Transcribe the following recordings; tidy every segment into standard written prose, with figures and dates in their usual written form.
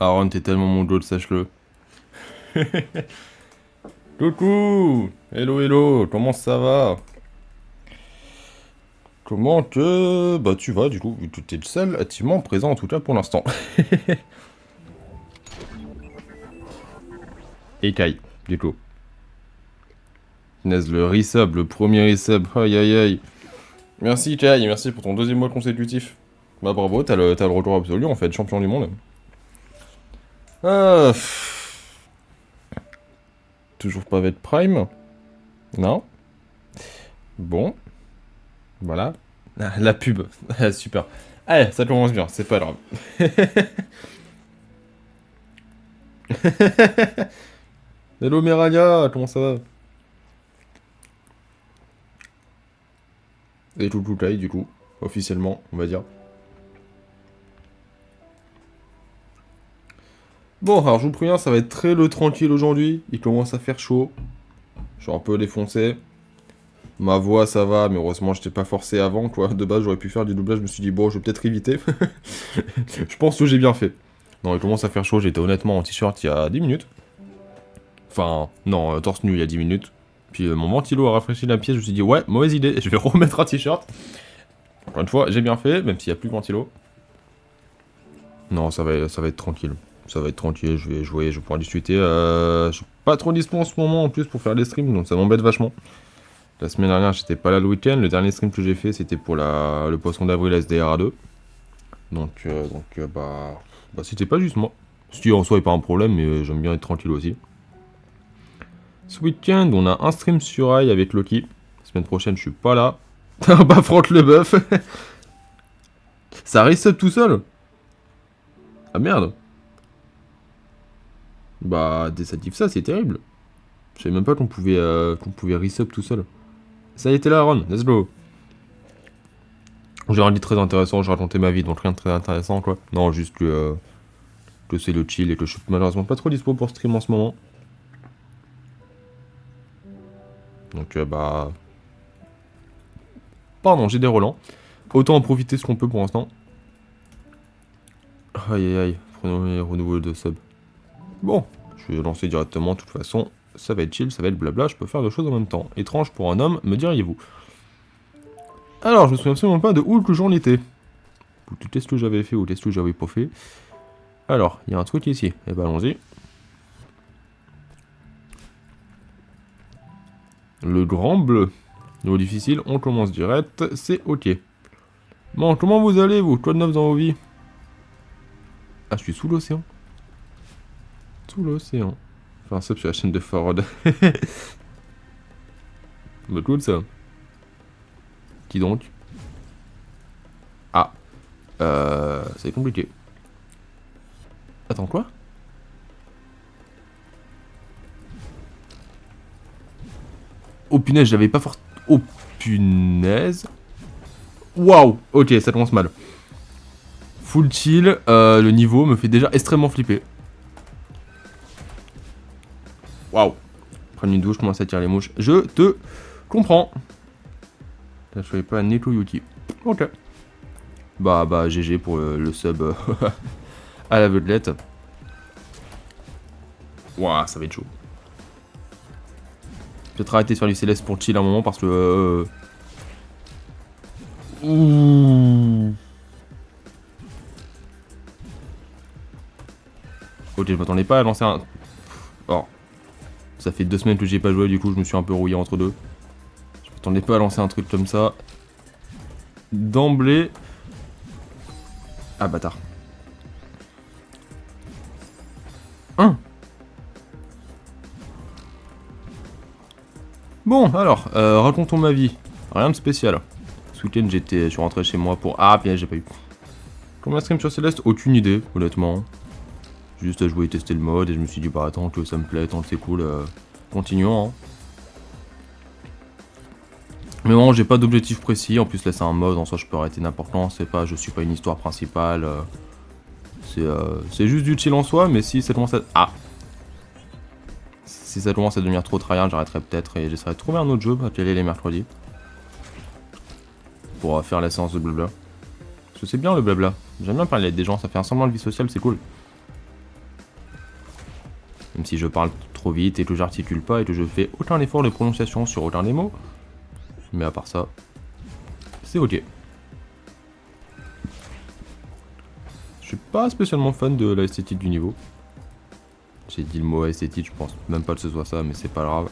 Aaron, t'es tellement mon goal, sache-le. Coucou. Hello, hello, comment ça va? Comment que... Bah tu vas, du coup, vu que t'es le seul activement présent, en tout cas pour l'instant. Et Kai, du coup. Naze, le resub, le premier resub, aïe aïe aïe. Merci Kai, merci pour ton deuxième mois consécutif. Bah bravo, t'as le record absolu en fait, champion du monde. Ah, toujours pas avec Prime? Non? Bon, voilà. Ah, la pub, ah, super. Allez, ça commence bien, c'est pas grave. Hello Meralia, comment ça va? Et tout Kai du coup, officiellement, on va dire. Bon, alors je vous préviens, ça va être très le tranquille aujourd'hui. Il commence à faire chaud. Je suis un peu défoncé. Ma voix, ça va, mais heureusement, j'étais pas forcé avant, quoi. De base, j'aurais pu faire du doublage, je me suis dit, bon, je vais peut-être éviter. Je pense que j'ai bien fait. Non, il commence à faire chaud, j'étais honnêtement en t-shirt il y a 10 minutes. Enfin, non, torse nu il y a 10 minutes. Puis mon ventilo a rafraîchi la pièce, je me suis dit, ouais, mauvaise idée, je vais remettre un t-shirt. Encore une fois, j'ai bien fait, même s'il n'y a plus de ventilo. Non, ça va être tranquille. Ça va être tranquille, je vais jouer, je vais pouvoir discuter. Je suis pas trop dispo en ce moment en plus pour faire les streams, donc ça m'embête vachement. La semaine dernière, j'étais pas là le week-end. Le dernier stream que j'ai fait, c'était pour le poisson d'avril SDRA2. Donc, bah c'était pas juste moi. Ce qui en soi est pas un problème, mais j'aime bien être tranquille aussi. Ce week-end, on a un stream sur AI avec Loki. La semaine prochaine, je suis pas là. Bah, Franck le bœuf. Ça reset tout seul. Ah merde. Bah, désactive ça, c'est terrible. Je savais même pas qu'on pouvait reset tout seul. Ça y était là, Ron. Let's go. J'ai rien dit très intéressant, j'ai raconté ma vie, donc rien de très intéressant, quoi. Non, juste que c'est le chill et que je suis malheureusement pas trop dispo pour stream en ce moment. Donc, bah... Pardon, j'ai des relents. Autant en profiter ce qu'on peut pour l'instant. Aïe aïe aïe, prenons renouveau de sub. Bon, je vais lancer directement, de toute façon. Ça va être chill, ça va être blabla, je peux faire deux choses en même temps. Étrange pour un homme, me diriez-vous. Alors, je me souviens absolument pas de où que j'en étais. Ou qu'est-ce que j'avais fait, ou qu'est-ce que j'avais pas fait. Alors, il y a un truc ici. Eh ben, allons-y. Le grand bleu. Niveau difficile, on commence direct, c'est ok. Bon, comment vous allez, vous? Quoi de neuf dans vos vies? Ah, je suis sous l'océan. Sous l'océan. Enfin, un sub sur la chaîne de Farod. Bah, cool, ça. Qui donc? Ah. C'est compliqué. Attends, quoi? Oh punaise, j'avais pas fort... Oh punaise. Waouh. Ok, ça commence mal. Full chill, le niveau me fait déjà extrêmement flipper. Waouh. Prendre une douche, commence à tirer les mouches. Je te comprends. Là, je savais pas Neko Yuki. Ok. Bah, GG pour le sub à l'aveuglette. Waouh, ça va être chaud. Peut-être arrêter de faire du céleste pour chill un moment parce que... Ouh. Ok, je m'attendais pas à lancer un... Oh. Ça fait 2 semaines que j'ai pas joué, du coup je me suis un peu rouillé entre deux. Je m'attendais pas à lancer un truc comme ça. D'emblée... Ah, bâtard. Bon, alors, racontons ma vie. Rien de spécial. Ce week-end, je suis rentré chez moi pour... Ah, piège, j'ai pas eu. Combien stream sur Céleste? Aucune idée, honnêtement. Juste à jouer et tester le mode, et je me suis dit, bah attends, que ça me plaît, tant que c'est cool, continuons, hein. Mais bon, j'ai pas d'objectif précis, en plus là c'est un mode, en soi je peux arrêter n'importe quand, c'est pas, je suis pas une histoire principale. C'est juste du chill en soi, mais si ça commence à... Ah! Si ça commence à devenir trop tryhard, j'arrêterai peut-être et j'essaierai de trouver un autre jeu à caler les mercredis. Pour faire la séance de blabla. Parce que c'est bien le blabla. J'aime bien parler avec des gens, ça fait un semblant de vie sociale, c'est cool. Même si je parle trop vite et que j'articule pas et que je fais aucun effort de prononciation sur aucun des mots. Mais à part ça, c'est ok. Je suis pas spécialement fan de l'esthétique du niveau. J'ai dit le mot esthétique, je pense même pas que ce soit ça, mais c'est pas grave.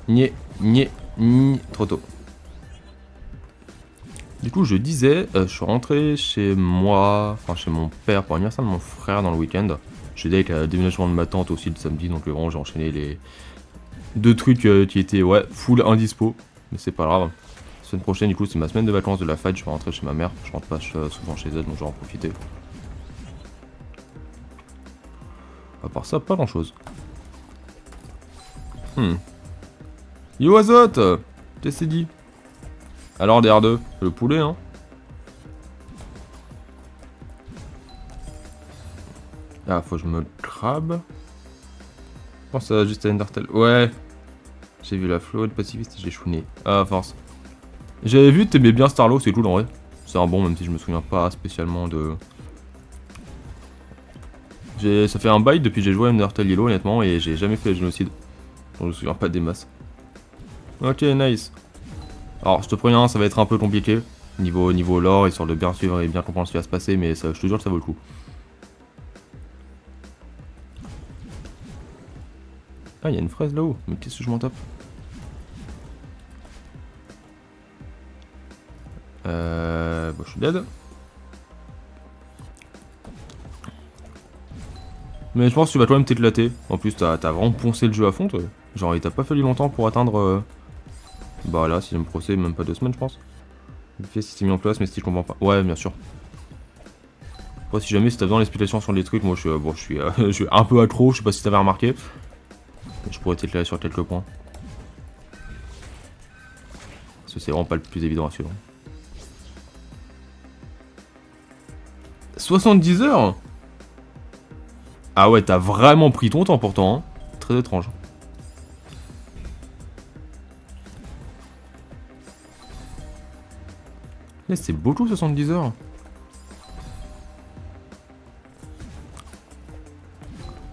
Niais, niais, niais, trop tôt. Du coup, je disais, je suis rentré chez moi, enfin chez mon père pour l'anniversaire de mon frère dans le week-end. Je dit avec le déménagement de ma tante aussi le samedi, donc vraiment j'ai enchaîné les deux trucs qui étaient ouais full indispo, mais c'est pas grave. La semaine prochaine, du coup, c'est ma semaine de vacances de la fac, je vais rentrer chez ma mère. Je rentre pas souvent chez elle, donc je vais en profiter. À part ça, pas grand chose. Yo Azote, qu'est-ce que c'est dit? Alors DR2, le poulet hein. Ah, faut que je me crabe. Je pense juste à Undertale. Ouais. J'ai vu la flotte pacifiste et j'ai chouiné. Ah, force. J'avais vu, t'aimais bien Starlo, c'est cool en vrai. C'est un bon, même si je me souviens pas spécialement de... Ça fait un bail depuis que j'ai joué à Undertale Yellow honnêtement et j'ai jamais fait le génocide. Donc je me souviens pas des masses. Ok, nice. Alors, je te préviens, ça va être un peu compliqué. Niveau lore, histoire de bien suivre et bien comprendre ce qui va se passer, mais ça, je te jure que ça vaut le coup. Ah, il y a une fraise là-haut, mais qu'est-ce que je m'en tape? Bon, je suis dead. Mais je pense que tu vas quand même t'éclater. En plus, t'as vraiment poncé le jeu à fond, toi. Genre, il t'a pas fallu longtemps pour atteindre... Bah là, si je me procès, même pas 2 semaines, je pense. Il fait si c'est mis en place, mais si je comprends pas. Ouais, bien sûr. Après, si jamais, si t'as besoin d'explications sur les trucs, moi, je suis un peu accro, je sais pas si t'avais remarqué. Je pourrais t'éclairer sur quelques points. Parce que c'est vraiment pas le plus évident à suivre. 70 heures? Ah ouais, t'as vraiment pris ton temps pourtant, hein. Très étrange. Mais c'est beaucoup 70 heures.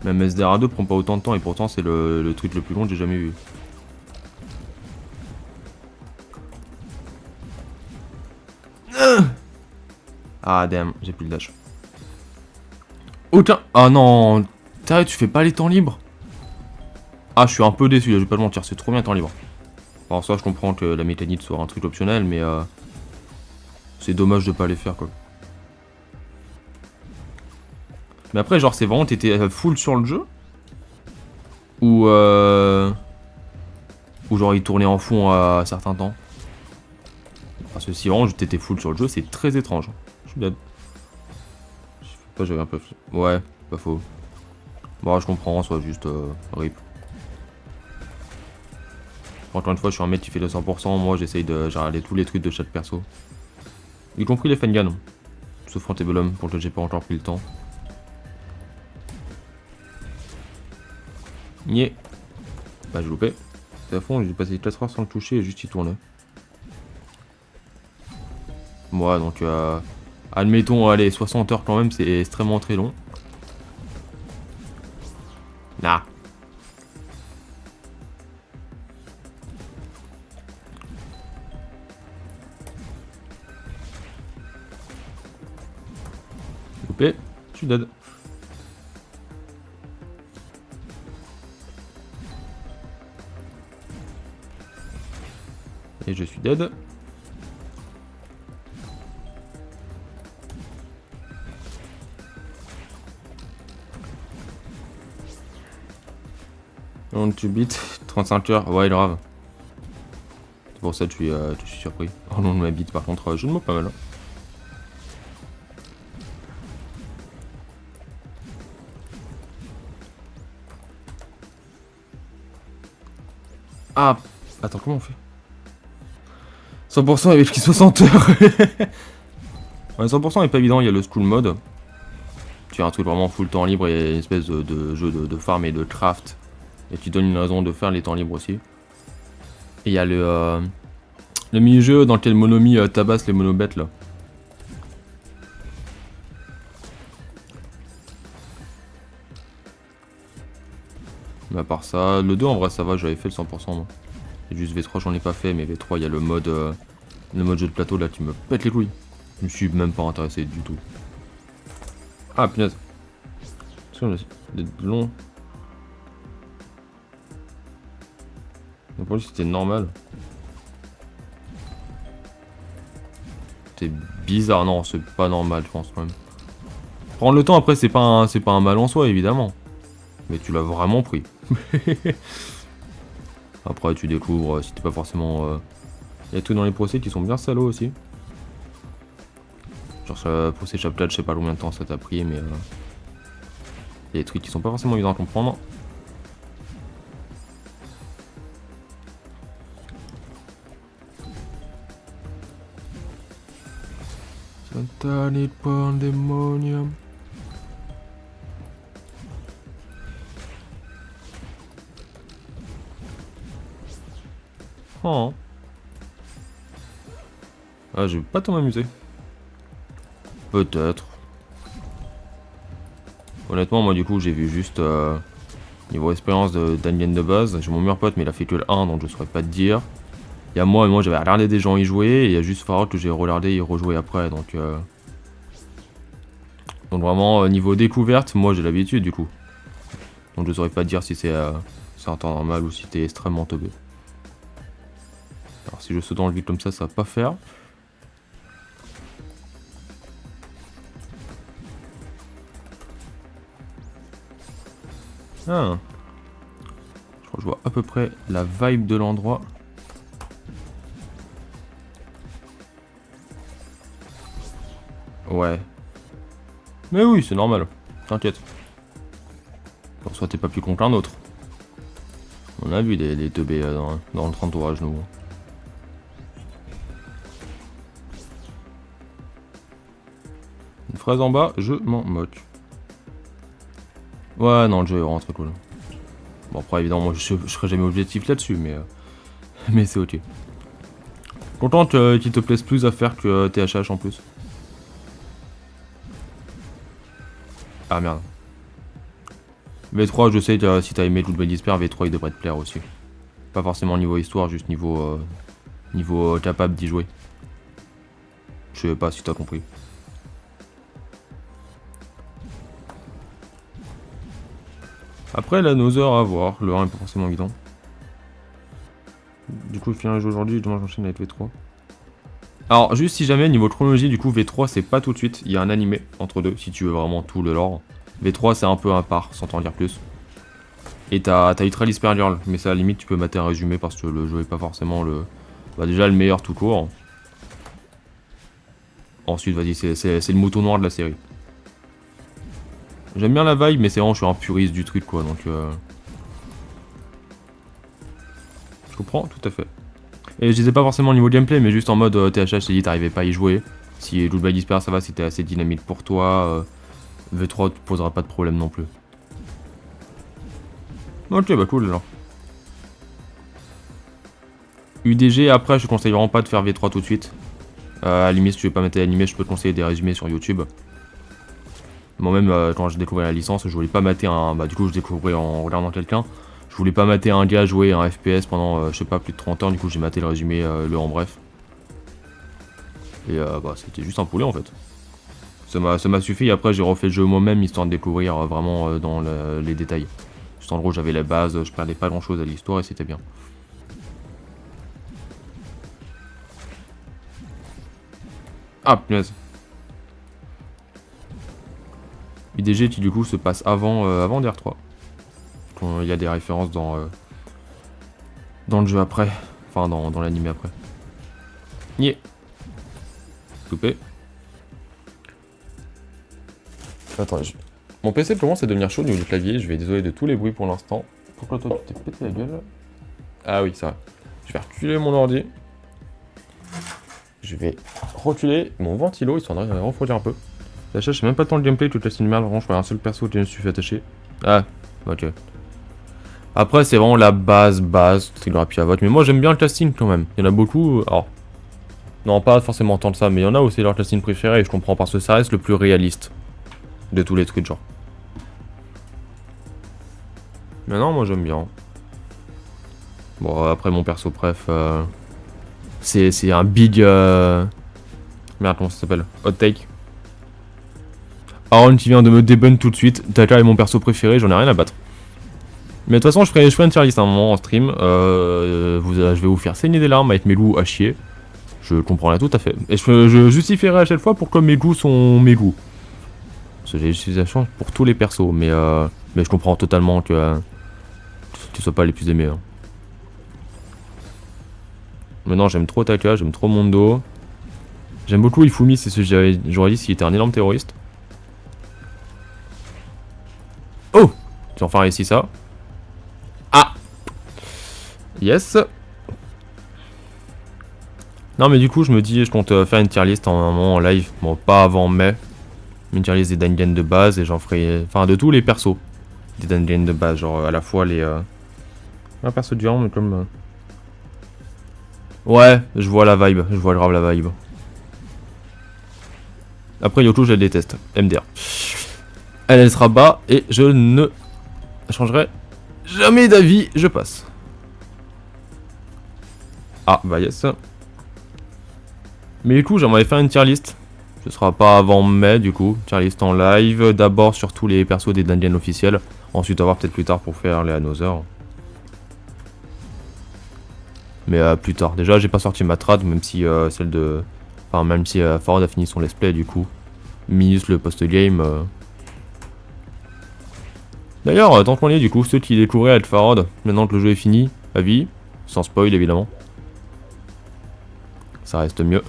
Même SDR2 prend pas autant de temps et pourtant c'est le truc le plus long que j'ai jamais vu. Ah damn, j'ai plus le dash. Aucun... Ah non, tu fais pas les temps libres? Ah, je suis un peu déçu, je vais pas le mentir, c'est trop bien temps libre. Alors ça, je comprends que la mécanique soit un truc optionnel, mais c'est dommage de pas les faire quoi. Mais après, genre, c'est vraiment, t'étais full sur le jeu? Ou genre, il tournait en fond à certains temps? Parce que si vraiment t'étais full sur le jeu, c'est très étrange. Je suis dead. Je sais pas, j'avais un peu... Ouais, pas faux. Bon, je comprends, soit juste rip. Encore une fois, je suis un mec qui fait de 100%, moi j'essaye de regarder tous les trucs de chaque perso. Y compris les Fengan. Sauf Antebellum, pour lequel j'ai pas encore pris le temps. Niais. Bah j'ai loupé. C'est à fond, j'ai passé 4 heures sans le toucher et juste y tourner. Moi donc admettons, allez, 60 heures quand même, c'est extrêmement très long. Nah. Loupé, je suis dead. Et je suis dead. On tu beat 35 heures, ouais grave. C'est pour ça que je suis surpris. Oh non, ma bite par contre, je ne moque pas mal. Ah, attends, comment on fait? 100% avec les 60 heures. Ouais, 100% est pas évident, il y a le school mode. Tu as un truc vraiment full temps libre et une espèce de jeu de farm et de craft. Et qui donne une raison de faire les temps libres aussi. Et il y a le mini-jeu dans lequel Monomi tabasse les monobêtes là. Mais à part ça, le 2 en vrai ça va, j'avais fait le 100% moi. Et juste V3 j'en ai pas fait, mais V3 il y a le mode jeu de plateau là qui me pète les couilles. Je me suis même pas intéressé du tout. Ah punaise. C'est long. Pour lui c'était normal. C'est bizarre, non, c'est pas normal je pense quand même. Prendre le temps après c'est pas un mal en soi évidemment. Mais tu l'as vraiment pris. Après tu découvres si t'es pas forcément... Il y a tout dans les procès qui sont bien salauds aussi. Genre ce procès chapelage, je sais pas combien de temps ça t'a pris mais... Il y a des trucs qui sont pas forcément évidents à comprendre. Satanic Pandemonium. Oh. Ah, je vais pas tant m'amuser. Peut-être. Honnêtement, moi du coup, j'ai vu juste niveau expérience d'Alien de base. J'ai mon meilleur pote, mais il a fait que le 1, donc je saurais pas te dire. Il y a moi j'avais regardé des gens y jouer, et il y a juste Farod que j'ai regardé et rejoué après, donc... Donc vraiment, niveau découverte, moi j'ai l'habitude du coup. Donc je saurais pas te dire si c'est un temps normal ou si t'es extrêmement teubé. Alors si je saute dans le vide comme ça va pas faire. Ah. Je crois que je vois à peu près la vibe de l'endroit. Ouais. Mais oui, c'est normal. T'inquiète. Pour soit t'es pas plus con qu'un autre. On a vu des teubés dans notre entourage, nous. Une fraise en bas, je m'en moque. Ouais, non, le jeu est vraiment très cool. Bon, après, évidemment, moi, je serai jamais objectif là-dessus, mais, mais c'est ok. Content qu'il te plaise plus à faire que THH en plus. Ah merde. V3, je sais, si t'as aimé Blood Disper, V3 il devrait te plaire aussi. Pas forcément niveau histoire, juste niveau, capable d'y jouer. Je sais pas si t'as compris. Après, la Nother à voir. Le 1 est pas forcément évident. Du coup, je finis un jeu aujourd'hui, demain j'enchaîne avec V3. Alors, juste si jamais, niveau chronologie, du coup, V3 c'est pas tout de suite. Il y a un animé entre deux, si tu veux vraiment tout le lore. V3 c'est un peu un part, sans t'en dire plus. Et t'as Ultra Disper Girl, mais ça à la limite tu peux mater un résumé parce que le jeu est pas forcément le... Bah déjà le meilleur tout court. Ensuite, vas-y, c'est le mouton noir de la série. J'aime bien la vibe, mais c'est vraiment, je suis un puriste du truc, quoi, donc... Je comprends, tout à fait. Et je disais pas forcément au niveau gameplay, mais juste en mode THH, j'ai dit t'arrivais pas à y jouer. Si Blood Disper ça va, c'était assez dynamique pour toi. V3 te posera pas de problème non plus. Ok, bah cool alors. UDG, après, je te conseille vraiment pas de faire V3 tout de suite. À la limite, si tu veux pas mettre l'animé, je peux te conseiller des résumés sur YouTube. Moi-même, quand j'ai découvert la licence, je voulais pas mater un... Bah du coup, je découvrais en regardant quelqu'un. Je voulais pas mater un gars jouer un FPS pendant, je sais pas, plus de 30 heures. Du coup, j'ai maté le résumé, le en bref. Et bah, c'était juste un poulet en fait. Ça m'a suffi. Après, j'ai refait le jeu moi-même histoire de découvrir vraiment dans les détails. Juste en gros, j'avais la base, je perdais pas grand-chose à l'histoire et c'était bien. Ah, punaise. UDG qui du coup se passe avant DR3. Il y a des références dans le jeu après. Enfin, dans l'anime après. Yeah. Coupé. Attends, mon PC commence à devenir chaud au niveau du clavier. Je vais désolé de tous les bruits pour l'instant. Pourquoi toi tu t'es pété la gueule? Ah oui, ça va. Je vais reculer mon ordi. Je vais reculer mon ventilo histoire de refroidir un peu. La je sais même pas tant le gameplay que toute la cinéma. Vraiment, je vois un seul perso que je me suis fait attacher. Ah, ok. Après, c'est vraiment la base, Trigger Pivot. Mais moi, j'aime bien le casting quand même. Il y en a beaucoup. Alors, non, pas forcément tant de ça, mais il y en a aussi leur casting préféré. Et je comprends parce que ça reste le plus réaliste de tous les trucs, genre. Mais non, moi j'aime bien. Bon, après mon perso préf, c'est un big... Merde, comment ça s'appelle? Hot take. Aaron qui vient de me débun tout de suite. Taka est mon perso préféré, j'en ai rien à battre. Mais de toute façon, je ferai une tier list à un moment en stream. Je vais vous faire saigner des larmes avec mes goûts à chier. Je comprends là tout à fait. Et je justifierai à chaque fois pourquoi mes goûts sont mes goûts. Parce que j'ai justification pour tous les persos. Mais je comprends totalement que ce soient pas les plus aimés. Hein. Maintenant, j'aime trop Taka, j'aime trop Mondo. J'aime beaucoup Ifumi, c'est ce que j'aurais dit s'il était un énorme terroriste. Oh! J'ai enfin réussi ça. Ah! Yes! Non mais du coup je me dis je compte faire une tier list en un moment en live. Bon pas avant mai. Une tier list des dungeons de base et j'en ferai... Enfin de tous les persos. Des dungeons de base. Genre à la fois les... Un perso durant mais comme... Ouais, je vois la vibe. Je vois grave la vibe. Après Yoku je le déteste. MDR. Elle sera bas et je ne changerai jamais d'avis. Je passe. Ah bah yes. Mais du coup j'aimerais faire une tier list. Ce sera pas avant mai du coup. Tier list en live. D'abord sur tous les persos des dungeons officiels. Ensuite on va voir peut-être plus tard pour faire les Another. Mais plus tard. Déjà j'ai pas sorti ma trad même si celle de... Enfin même si Farod a fini son let's play du coup. Minus le post-game. D'ailleurs tant qu'on y est du coup, ceux qui découvraient avec Farod, maintenant que le jeu est fini, à vie, sans spoil évidemment. Ça reste mieux.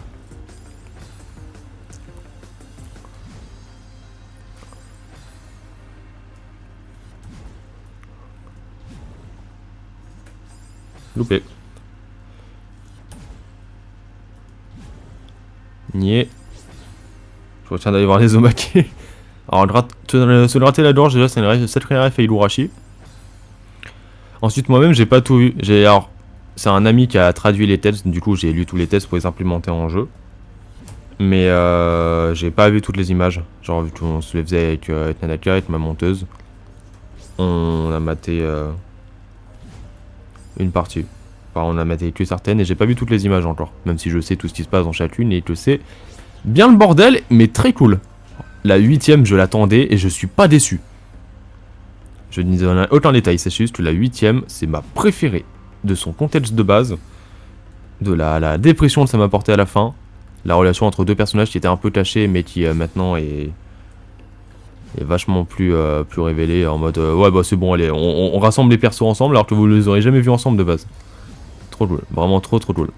Loupé. Niais. Je retiens d'aller voir les Omake. Alors, se gratter la gorge, déjà, c'est une sacrée ref et Ilurashi. Ensuite, moi-même, j'ai pas tout vu. Alors, c'est un ami qui a traduit les tests, du coup, j'ai lu tous les tests pour les implémenter en jeu. Mais j'ai pas vu toutes les images. Genre, vu qu'on se les faisait avec Nanaka, avec ma monteuse. On a maté une partie. Enfin, on a maté que certaines et j'ai pas vu toutes les images encore. Même si je sais tout ce qui se passe dans chacune et que c'est bien le bordel, mais très cool. La 8ème, je l'attendais et je suis pas déçu. Je ne donne aucun détail, c'est juste que la 8ème, c'est ma préférée. De son contexte de base, de la dépression que ça m'a apporté à la fin, la relation entre deux personnages qui était un peu cachée mais qui maintenant est vachement plus révélée en mode ouais bah c'est bon allez on rassemble les persos ensemble alors que vous les aurez jamais vus ensemble de base. Trop cool, vraiment trop cool.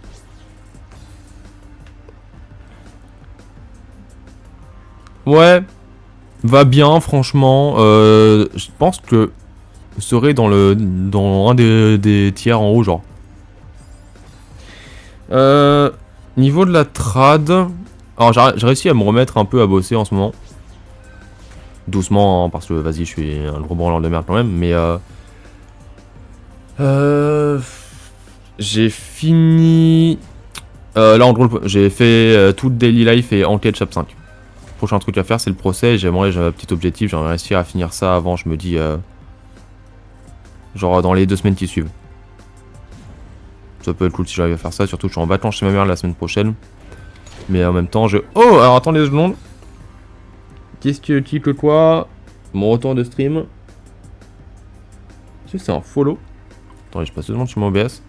Ouais, va bien franchement. Je pense que serait dans un des tiers en haut genre. Niveau de la trad, alors j'ai réussi à me remettre un peu à bosser en ce moment. Doucement hein, parce que vas-y je suis un gros branleur de merde quand même mais j'ai fini là en gros j'ai fait tout Daily Life et enquête chap 5. Prochain truc à faire c'est le procès, j'ai un petit objectif, j'aimerais réussir à finir ça avant, je me dis genre dans les 2 semaines qui suivent. Ça peut être cool si j'arrive à faire ça, surtout que je suis en vacances chez ma mère la semaine prochaine. Mais en même temps je... Oh alors attendez 2 secondes. Qu'est-ce que tu que quoi? Mon retour de stream. Est-ce que c'est un follow? Attendez je passe 2 secondes sur mon OBS.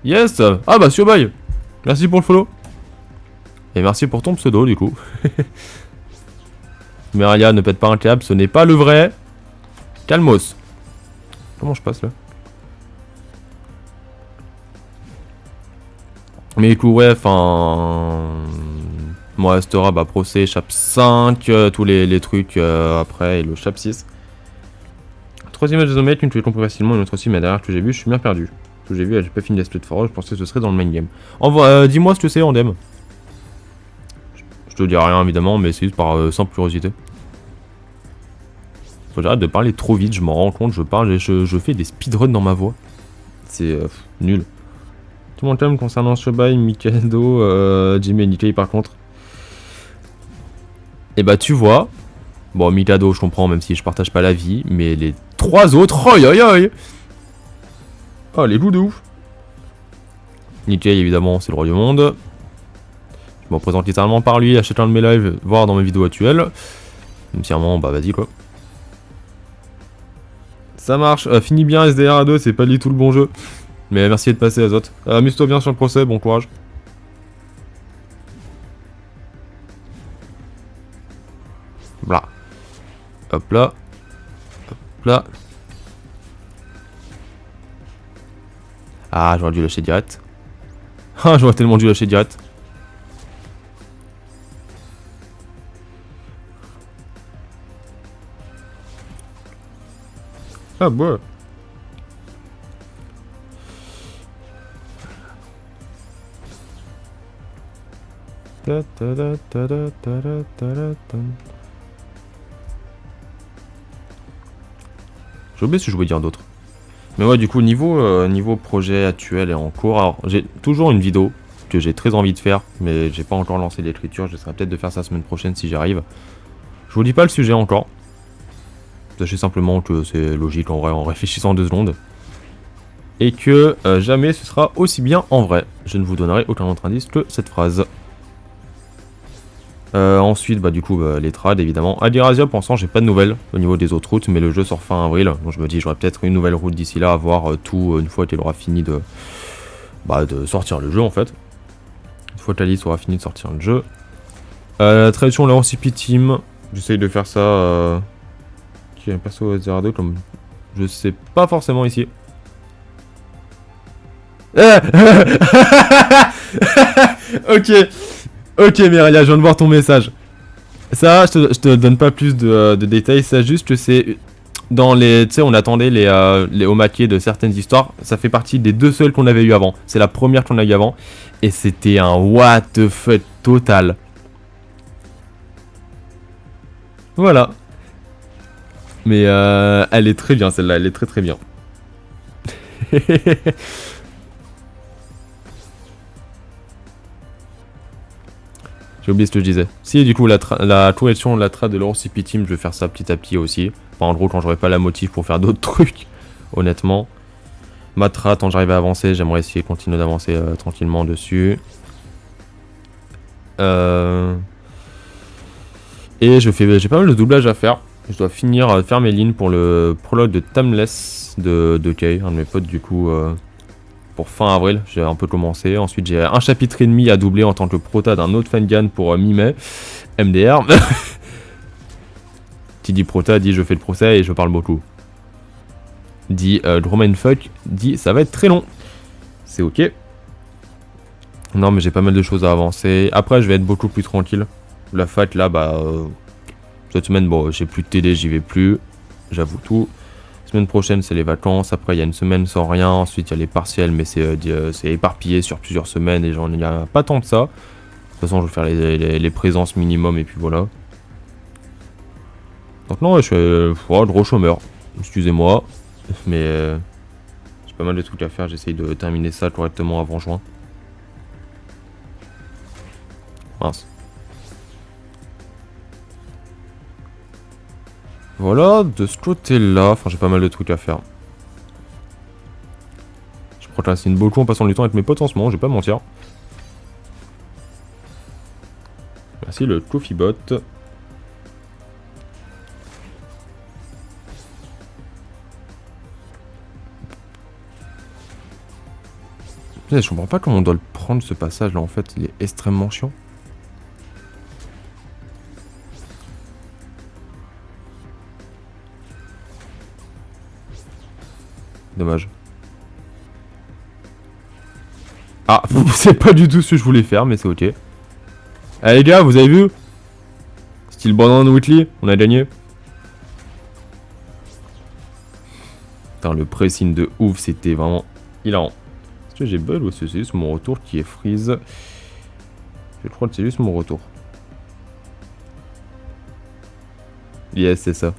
Yes. Ah bah Sioboy. Merci pour le follow. Et merci pour ton pseudo du coup. Meria ne pète pas un câble, ce n'est pas le vrai. Calmos. Comment je passe là? Mais du coup ouais enfin... Moi restera bah procès, chap 5, tous les trucs après et le chap 6. Troisième match des omelettes, une que j'ai compris facilement, une autre aussi mais derrière que j'ai vu je suis bien perdu. Ce que j'ai vu j'ai pas fini la split for all, je pensais que ce serait dans le main game. Dis-moi ce que c'est Andem. Je te dis rien évidemment mais c'est juste par simple curiosité. Faut que j'arrête de parler trop vite, je m'en rends compte, je parle et je fais des speedruns dans ma voix. C'est nul. Tout mon thème concernant Shobai, Mikado, Jimmy et Nikkei par contre. Et bah tu vois, Bon, Mikado, je comprends, même si je partage pas la vie. Mais les 3 autres, aïe aïe aïe. Oh, les loups de ouf. Nikkei, évidemment, c'est le roi du monde. Je me représente littéralement par lui à chacun de mes lives, voire dans mes vidéos actuelles. Même si vraiment, bah vas-y quoi. Ça marche, finis bien SDR à 2, c'est pas du tout le bon jeu. Mais merci de passer Azot. Amuse-toi bien sur le procès, bon courage. Voilà. Hop là. Hop là. Ah, j'aurais dû lâcher direct. Ah, j'aurais tellement dû lâcher direct. Ah, bah. J'ai oublié ce que je voulais dire d'autre. Mais ouais, du coup, niveau projet actuel et en cours, alors j'ai toujours une vidéo que j'ai très envie de faire, mais j'ai pas encore lancé l'écriture. J'essaierai peut-être de faire ça la semaine prochaine si j'arrive. Je vous dis pas le sujet encore. Sachez simplement que c'est logique en vrai en réfléchissant 2 secondes. Et que jamais ce sera aussi bien en vrai. Je ne vous donnerai aucun autre indice que cette phrase. Ensuite, bah du coup, les trades évidemment. Adirasia, pour l'instant, j'ai pas de nouvelles au niveau des autres routes, mais le jeu sort fin avril. Donc je me dis, j'aurai peut-être une nouvelle route d'ici là à voir tout une fois qu'elle aura fini de sortir le jeu en fait. Une fois que la liste aura fini de sortir le jeu. Traduction, la Recipe Team. J'essaye de faire ça. Qui est un perso au 02 comme. Je sais pas forcément ici. Ok. Ok Mirelia, je viens de voir ton message. Ça, je te donne pas plus de détails, ça juste que c'est dans les... Tu sais, on attendait les omakés de certaines histoires, ça fait partie des 2 seuls qu'on avait eu avant. C'est la première qu'on a eu avant, et c'était un what the fuck total. Voilà. Mais elle est très bien celle-là, elle est très très bien. J'ai oublié ce que je disais. Si, du coup, la correction, la trad de l'Eurocity Team, je vais faire ça petit à petit aussi. Enfin, en gros, quand j'aurai pas la motive pour faire d'autres trucs, honnêtement. Ma trad, quand j'arrive à avancer, j'aimerais essayer de continuer d'avancer tranquillement dessus. Et j'ai pas mal de doublage à faire. Je dois finir de faire mes lignes pour le prologue de Timeless de Kay, un de mes potes, du coup... pour fin avril, j'ai un peu commencé. Ensuite, j'ai un chapitre et demi à doubler en tant que prota d'un autre fangan pour mi-mai. MDR. Qui dit prota, dit je fais le procès et je parle beaucoup. Dit Roman fuck, dit ça va être très long. C'est ok. Non, mais j'ai pas mal de choses à avancer. Après, je vais être beaucoup plus tranquille. La fac, là, cette semaine, bon, j'ai plus de TD, j'y vais plus. J'avoue tout. Semaine prochaine, c'est les vacances. Après, il y a une semaine sans rien. Ensuite, il y a les partiels, mais c'est éparpillé sur plusieurs semaines et j'en ai pas tant que ça. De toute façon, je vais faire les présences minimum et puis voilà. Donc non, je suis gros chômeur. Excusez-moi, mais j'ai pas mal de trucs à faire. J'essaye de terminer ça correctement avant juin. Mince. Voilà, de ce côté-là, enfin j'ai pas mal de trucs à faire. Je procrastine beaucoup en passant du temps avec mes potes en ce moment, je vais pas mentir. Merci le Coffee Bot. Je comprends pas comment on doit le prendre ce passage là en fait, il est extrêmement chiant. Dommage. Ah, c'est pas du tout ce que je voulais faire, mais c'est ok. Allez les gars, vous avez vu? Style Brandon Whitley, on a gagné. Putain, le pressing de ouf, c'était vraiment hilarant. Est-ce que j'ai bug ou c'est juste mon retour qui est freeze? Je crois que c'est juste mon retour. Yes, c'est ça.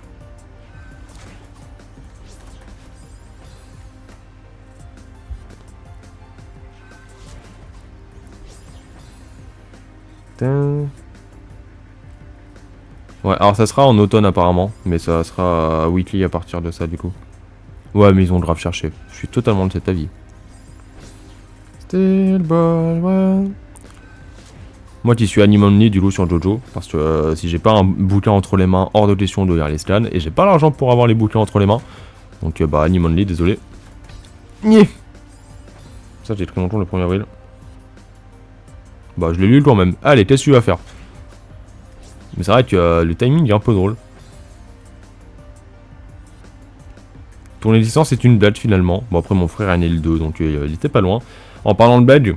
Ouais, alors ça sera en automne apparemment, mais ça sera weekly à partir de ça du coup. Ouais, mais ils ont grave cherché. Je suis totalement de cet avis. Still ball, ouais. Moi qui suis anime only du coup sur Jojo, parce que si j'ai pas un bouquin entre les mains, hors de question de lire les scans, et j'ai pas l'argent pour avoir les bouquins entre les mains. Donc bah anime only, désolé. Nyeh. Ça j'ai très longtemps le 1er avril. Bah je l'ai lu quand même. Allez, qu'est-ce que tu vas faire? Mais c'est vrai que le timing est un peu drôle. Ton licence est une date finalement. Bon après mon frère est né le 2 donc il était pas loin. En parlant de badge,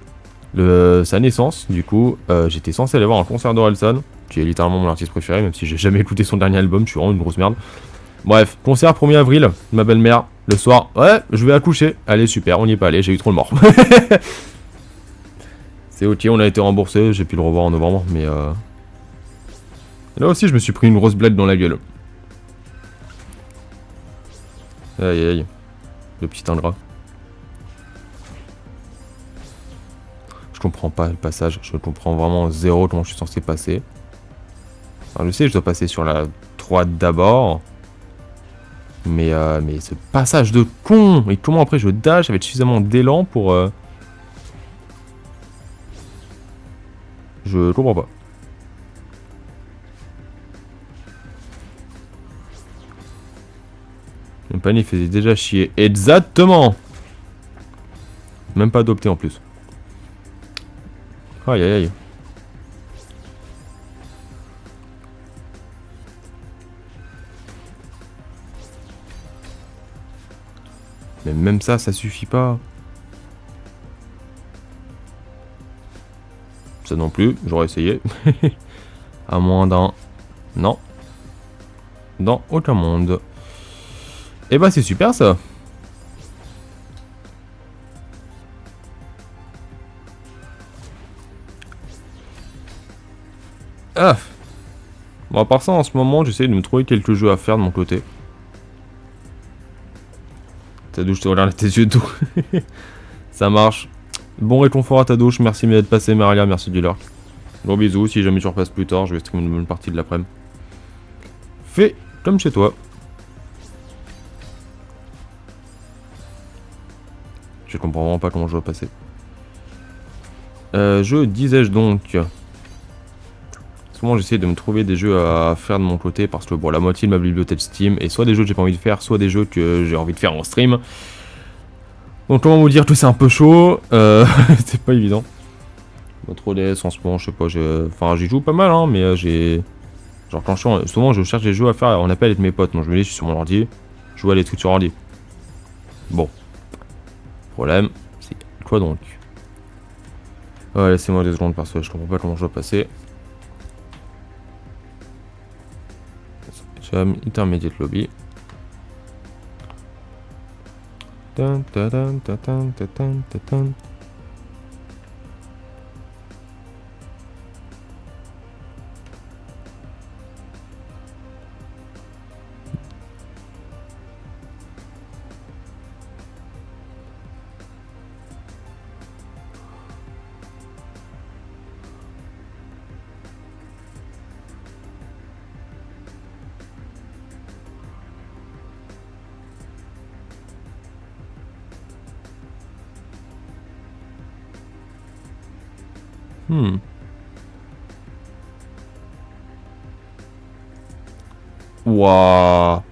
sa naissance, du coup, j'étais censé aller voir un concert d'Orelsan, qui est littéralement mon artiste préféré, même si j'ai jamais écouté son dernier album, je suis vraiment une grosse merde. Bref, concert 1er avril, ma belle-mère, le soir, ouais, je vais accoucher. Allez, super, on n'y est pas allé, j'ai eu trop le mort. C'est ok, on a été remboursé, j'ai pu le revoir en novembre, mais là aussi, je me suis pris une grosse blette dans la gueule. Aïe aïe, le petit ingrat. Je comprends pas le passage, je comprends vraiment zéro comment je suis censé passer. Enfin, je sais que je dois passer sur la droite d'abord. Mais ce passage de con! Et comment après je dash avec suffisamment d'élan pour... Je comprends pas. Le panier faisait déjà chier. Exactement! Même pas adopté en plus. Aïe aïe aïe. Mais même ça suffit pas. Ça non plus, j'aurais essayé. À moins d'un... Non. Dans aucun monde. Et bah c'est super ça. Ah. Bon à part ça en ce moment j'essaie de me trouver quelques jeux à faire de mon côté. Ta douche te regarde tes yeux doux. Ça marche. Bon réconfort à ta douche, merci d'être passé Maria, merci du lurk. Gros bisous, si jamais tu repasses plus tard, je vais streamer une bonne partie de l'après-midi. Fais comme chez toi. Je comprends vraiment pas comment je dois passer. Je disais-je donc... Souvent j'essaie de me trouver des jeux à faire de mon côté parce que bon la moitié de ma bibliothèque Steam est soit des jeux que j'ai pas envie de faire, soit des jeux que j'ai envie de faire en stream. Donc comment vous dire que c'est un peu chaud, c'est pas évident. Pas trop DS en ce moment, je sais pas, enfin j'y joue pas mal hein, mais j'ai... Genre quand souvent je cherche des jeux à faire en appel avec mes potes, donc je me dis je suis sur mon ordi, je joue à des trucs sur ordi. Bon. Problème, c'est quoi donc? Ouais laissez-moi 2 secondes parce que je comprends pas comment je dois passer. Intermediate lobby. Tan, tan, tan, tan, tan, tan, tan. Wouah.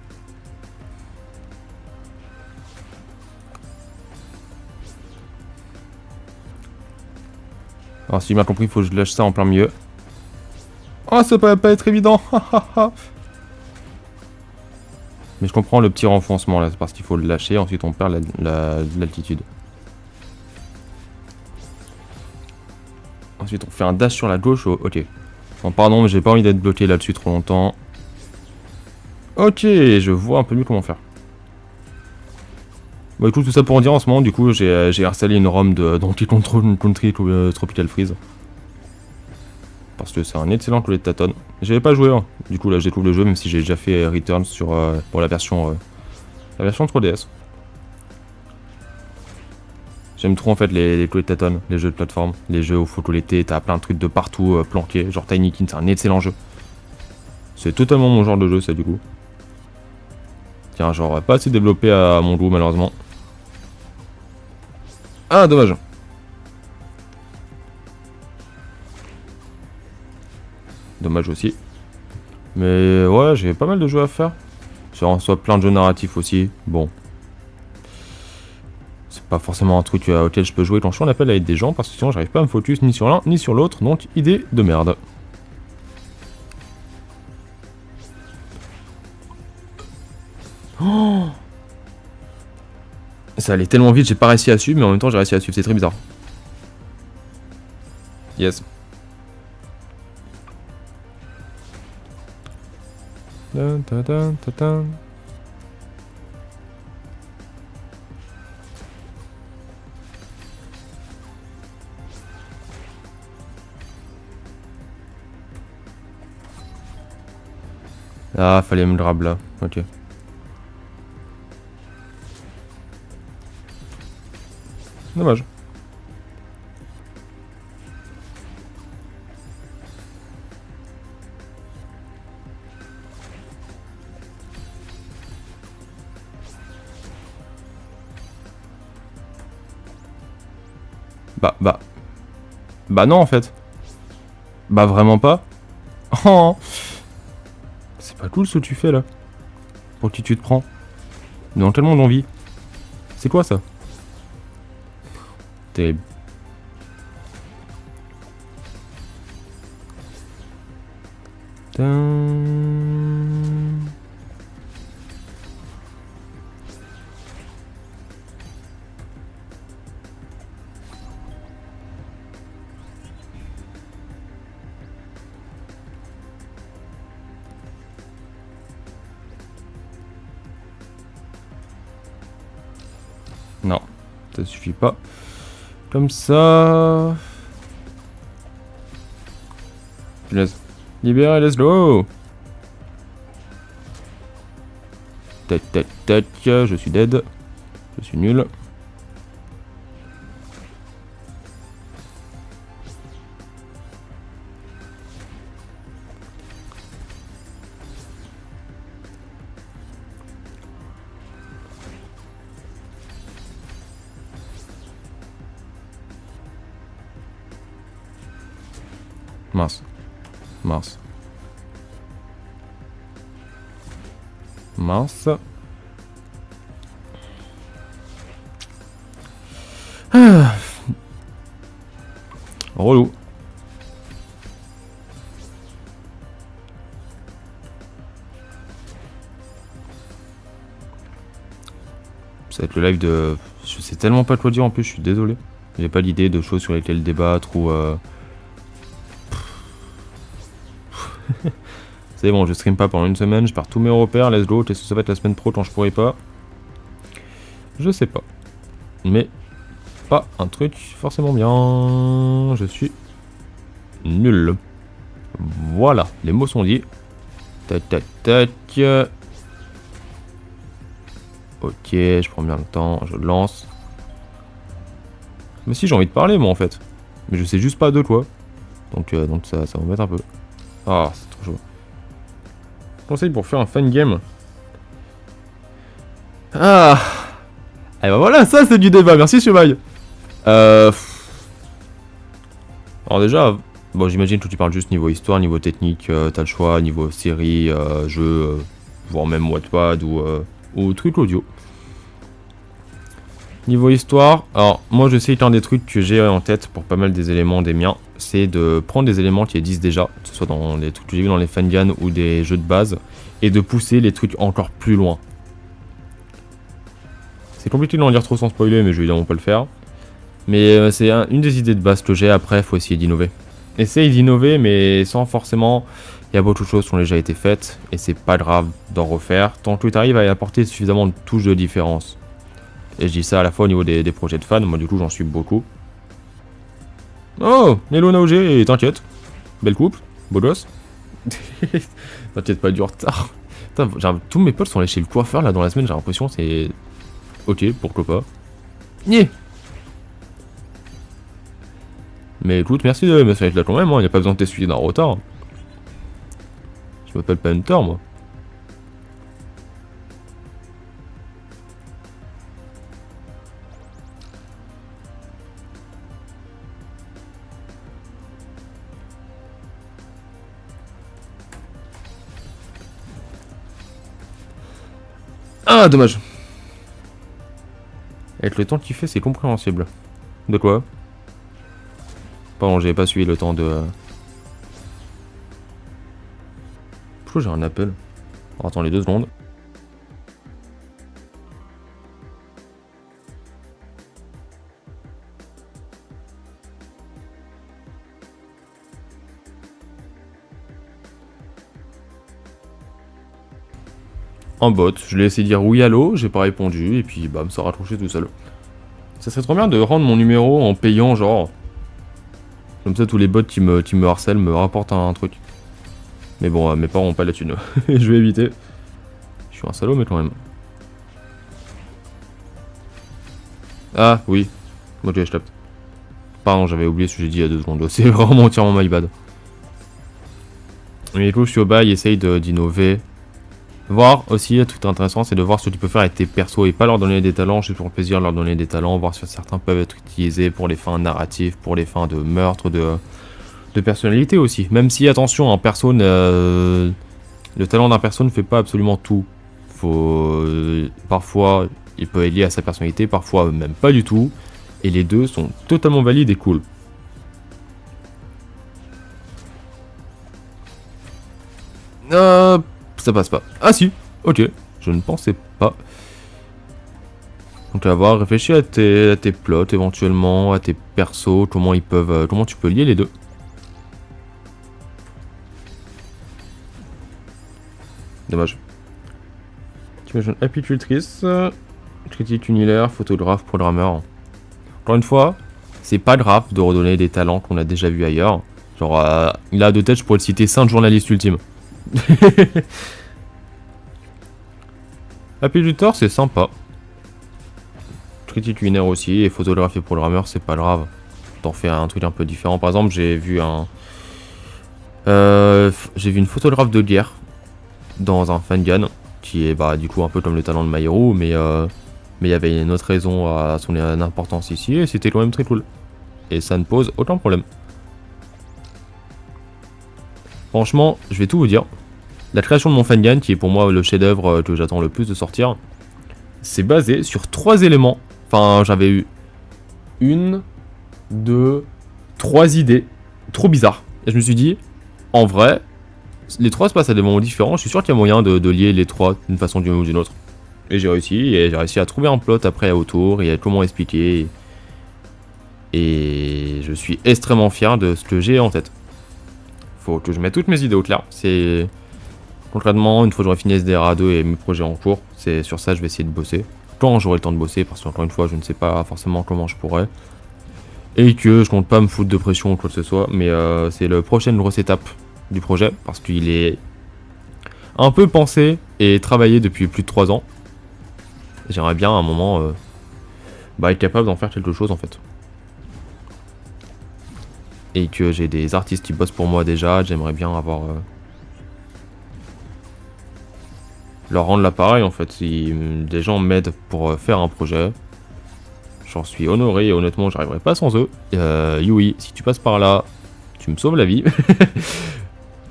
Alors si j'ai bien compris, il faut que je lâche ça en plein milieu. Oh, ça peut pas être évident. Mais je comprends le petit renfoncement là, c'est parce qu'il faut le lâcher, ensuite on perd l'altitude. Ensuite on fait un dash sur la gauche, ok. Bon, pardon, mais j'ai pas envie d'être bloqué là-dessus trop longtemps. Ok, je vois un peu mieux comment faire. Bon écoute, tout ça pour dire en ce moment, du coup j'ai installé une ROM de Donkey Country Tropical Freeze. Parce que c'est un excellent collet de tâtonnes. J'avais pas joué, hein. Du coup là je découvre le jeu, même si j'ai déjà fait Returns sur, pour la version 3DS. J'aime trop en fait les collets de tâtonnes, les jeux de plateforme, les jeux où faut collecter, t'as plein de trucs de partout planqués. Genre Tiny King, c'est un excellent jeu. C'est totalement mon genre de jeu, ça, du coup. Tiens, genre, pas assez développé à mon goût, malheureusement. Ah, dommage. Dommage aussi. Mais ouais, j'ai pas mal de jeux à faire. Sur en soit plein de jeux narratifs aussi. Bon. C'est pas forcément un truc auquel je peux jouer quand je suis en appel avec des gens, parce que sinon j'arrive pas à me focus ni sur l'un ni sur l'autre, donc idée de merde. Oh, ça allait tellement vite, j'ai pas réussi à suivre, mais en même temps j'ai réussi à suivre, c'est très bizarre. Yes. Dun, dun, dun, dun, dun. Ah, fallait me grab là, ok. Dommage. Bah non en fait. Bah vraiment pas. Oh. C'est pas cool ce que tu fais là. Pour qui tu te prends. Dans quel monde on vit? C'est quoi ça? Terrible. Tin. Non, ça suffit pas. Comme ça. Je laisse. Libérer, let's go. Tac, tac, tac. Je suis dead. Je suis nul. Mince. Mince. Mince. Ah. Relou. Ça va être le live de... Je sais tellement pas quoi dire en plus, je suis désolé. J'ai pas l'idée de choses sur lesquelles débattre ou... C'est bon, je stream pas pendant une semaine, je pars tous mes repères, let's go, qu'est-ce que ça va être la semaine pro quand je pourrai pas? Je sais pas. Mais pas un truc forcément bien. Je suis nul. Voilà, les mots sont dits. Tac tac tac. Ok, je prends bien le temps, je lance. Mais si, j'ai envie de parler moi en fait. Mais je sais juste pas de quoi. Donc ça m'embête un peu. Ah, c'est trop chaud. Conseil pour faire un fan game. Ah. Et bah voilà, ça c'est du débat, merci Chemaille. Alors déjà, bon j'imagine que tu parles juste niveau histoire, niveau technique, t'as le choix, niveau série, jeu, voire même Wattpad ou truc audio. Niveau histoire, alors moi je sais qu'un des trucs que j'ai en tête pour pas mal des éléments des miens, c'est de prendre des éléments qui existent déjà, que ce soit dans les trucs que j'ai vu dans les fangans ou des jeux de base, et de pousser les trucs encore plus loin. C'est compliqué d'en dire trop sans spoiler, mais je vais évidemment pas le faire. Mais c'est une des idées de base que j'ai, après faut essayer d'innover. Essaye d'innover, mais sans forcément... Il y a beaucoup de choses qui ont déjà été faites, et c'est pas grave d'en refaire, tant que tu arrives à y apporter suffisamment de touches de différence. Et je dis ça à la fois au niveau des projets de fans, moi du coup j'en suis beaucoup. Oh, Nello Naogé, t'inquiète. Belle couple, beau gosse. T'inquiète pas du retard. Putain, tous mes potes sont allés chez le coiffeur là dans la semaine, j'ai l'impression, c'est... Ok, pourquoi pas. Yeah. Mais écoute, merci de me faire être là quand même, il n'y a pas besoin de t'essuyer d'un retard. Je m'appelle pas Hunter, moi. Ah, dommage. Avec le temps qu'il fait, c'est compréhensible. De quoi? Pardon, j'avais pas suivi le temps de... Pourquoi j'ai un appel? Alors, attends les 2 secondes. Un bot, je l'ai essayé de dire oui allô, j'ai pas répondu, et puis bam, ça a raccroché tout seul. Ça serait trop bien de rendre mon numéro en payant, genre... Comme ça, tous les bots qui me harcèlent me rapportent un truc. Mais bon, mes parents ont pas la thune. Je vais éviter. Je suis un salaud, mais quand même. Ah, oui. Ok, je tape. Pardon, j'avais oublié ce que j'ai dit il y a 2 secondes. C'est vraiment entièrement my bad. Mais du coup, je suis au bail, essaye d'innover. Voir aussi, tout intéressant, c'est de voir ce que tu peux faire avec tes persos et pas leur donner des talents, juste pour le plaisir de leur donner des talents, voir si certains peuvent être utilisés pour les fins narratives, pour les fins de meurtre, de personnalité aussi. Même si, attention, un perso, le talent d'un perso ne fait pas absolument tout. Parfois, il peut être lié à sa personnalité, parfois même pas du tout. Et les deux sont totalement valides et cool. Ça passe pas. Ah si, ok. Je ne pensais pas. Donc avoir réfléchi à tes plots éventuellement, à tes persos, comment ils peuvent, comment tu peux lier les deux. Dommage. Tu imagines apicultrice, critique unitaire, photographe, programmeur. Encore une fois, c'est pas grave de redonner des talents qu'on a déjà vus ailleurs. Genre, là de tête, je pourrais te citer 5 journalistes ultimes. Apiculteur, c'est sympa. Critique culinaire aussi, et photographe et programmeur, c'est pas grave. T'en fais un truc un peu différent. Par exemple, j'ai vu une photographe de guerre dans un fangan, qui est du coup un peu comme le talent de Maïru, mais il y avait une autre raison à son importance ici, et c'était quand même très cool. Et ça ne pose aucun problème. Franchement, je vais tout vous dire. La création de mon fangan, qui est pour moi le chef-d'œuvre que j'attends le plus de sortir, c'est basé sur 3 éléments. Enfin, j'avais eu 1, 2, 3 idées trop bizarres. Et je me suis dit, en vrai, les 3 se passent à des moments différents. Je suis sûr qu'il y a moyen de lier les 3 d'une façon ou d'une autre. Et j'ai réussi à trouver un plot après autour et à comment expliquer. Et je suis extrêmement fier de ce que j'ai en tête. Faut que je mette toutes mes idées au clair. C'est... Concrètement, une fois que j'aurai fini SDRA 2 et mes projets en cours, c'est sur ça que je vais essayer de bosser. Quand j'aurai le temps de bosser, parce qu'encore une fois, je ne sais pas forcément comment je pourrais. Et que je compte pas me foutre de pression ou quoi que ce soit, mais c'est la prochaine grosse étape du projet, parce qu'il est un peu pensé et travaillé depuis plus de 3 ans. J'aimerais bien à un moment être capable d'en faire quelque chose en fait. Et que j'ai des artistes qui bossent pour moi déjà, j'aimerais bien avoir... leur rendre l'appareil en fait, si des gens m'aident pour faire un projet, j'en suis honoré et honnêtement j'arriverai pas sans eux. Yui, si tu passes par là, tu me sauves la vie.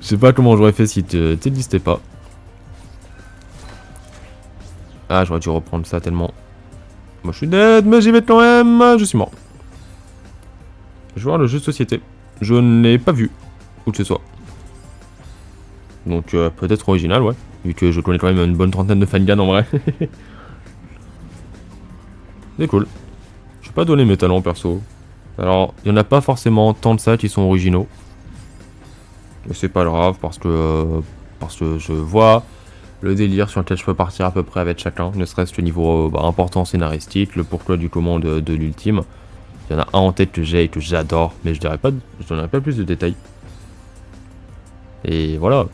Je sais pas comment j'aurais fait si t'existais pas. Ah, j'aurais dû reprendre ça tellement. Moi je suis dead, mais j'y vais quand même, je suis mort. Je vais voir le jeu de société. Je ne l'ai pas vu, où que ce soit. Donc peut-être original, ouais. Vu que je connais quand même une bonne trentaine de fangans en vrai. C'est cool. Je vais pas donner mes talents perso. Alors, il y en a pas forcément tant de ça qui sont originaux. Mais c'est pas grave parce que je vois le délire sur lequel je peux partir à peu près avec chacun. Ne serait-ce que niveau important scénaristique, le pourquoi du comment de l'ultime. Il y en a un en tête que j'ai et que j'adore, mais je donnerai pas plus de détails. Et voilà.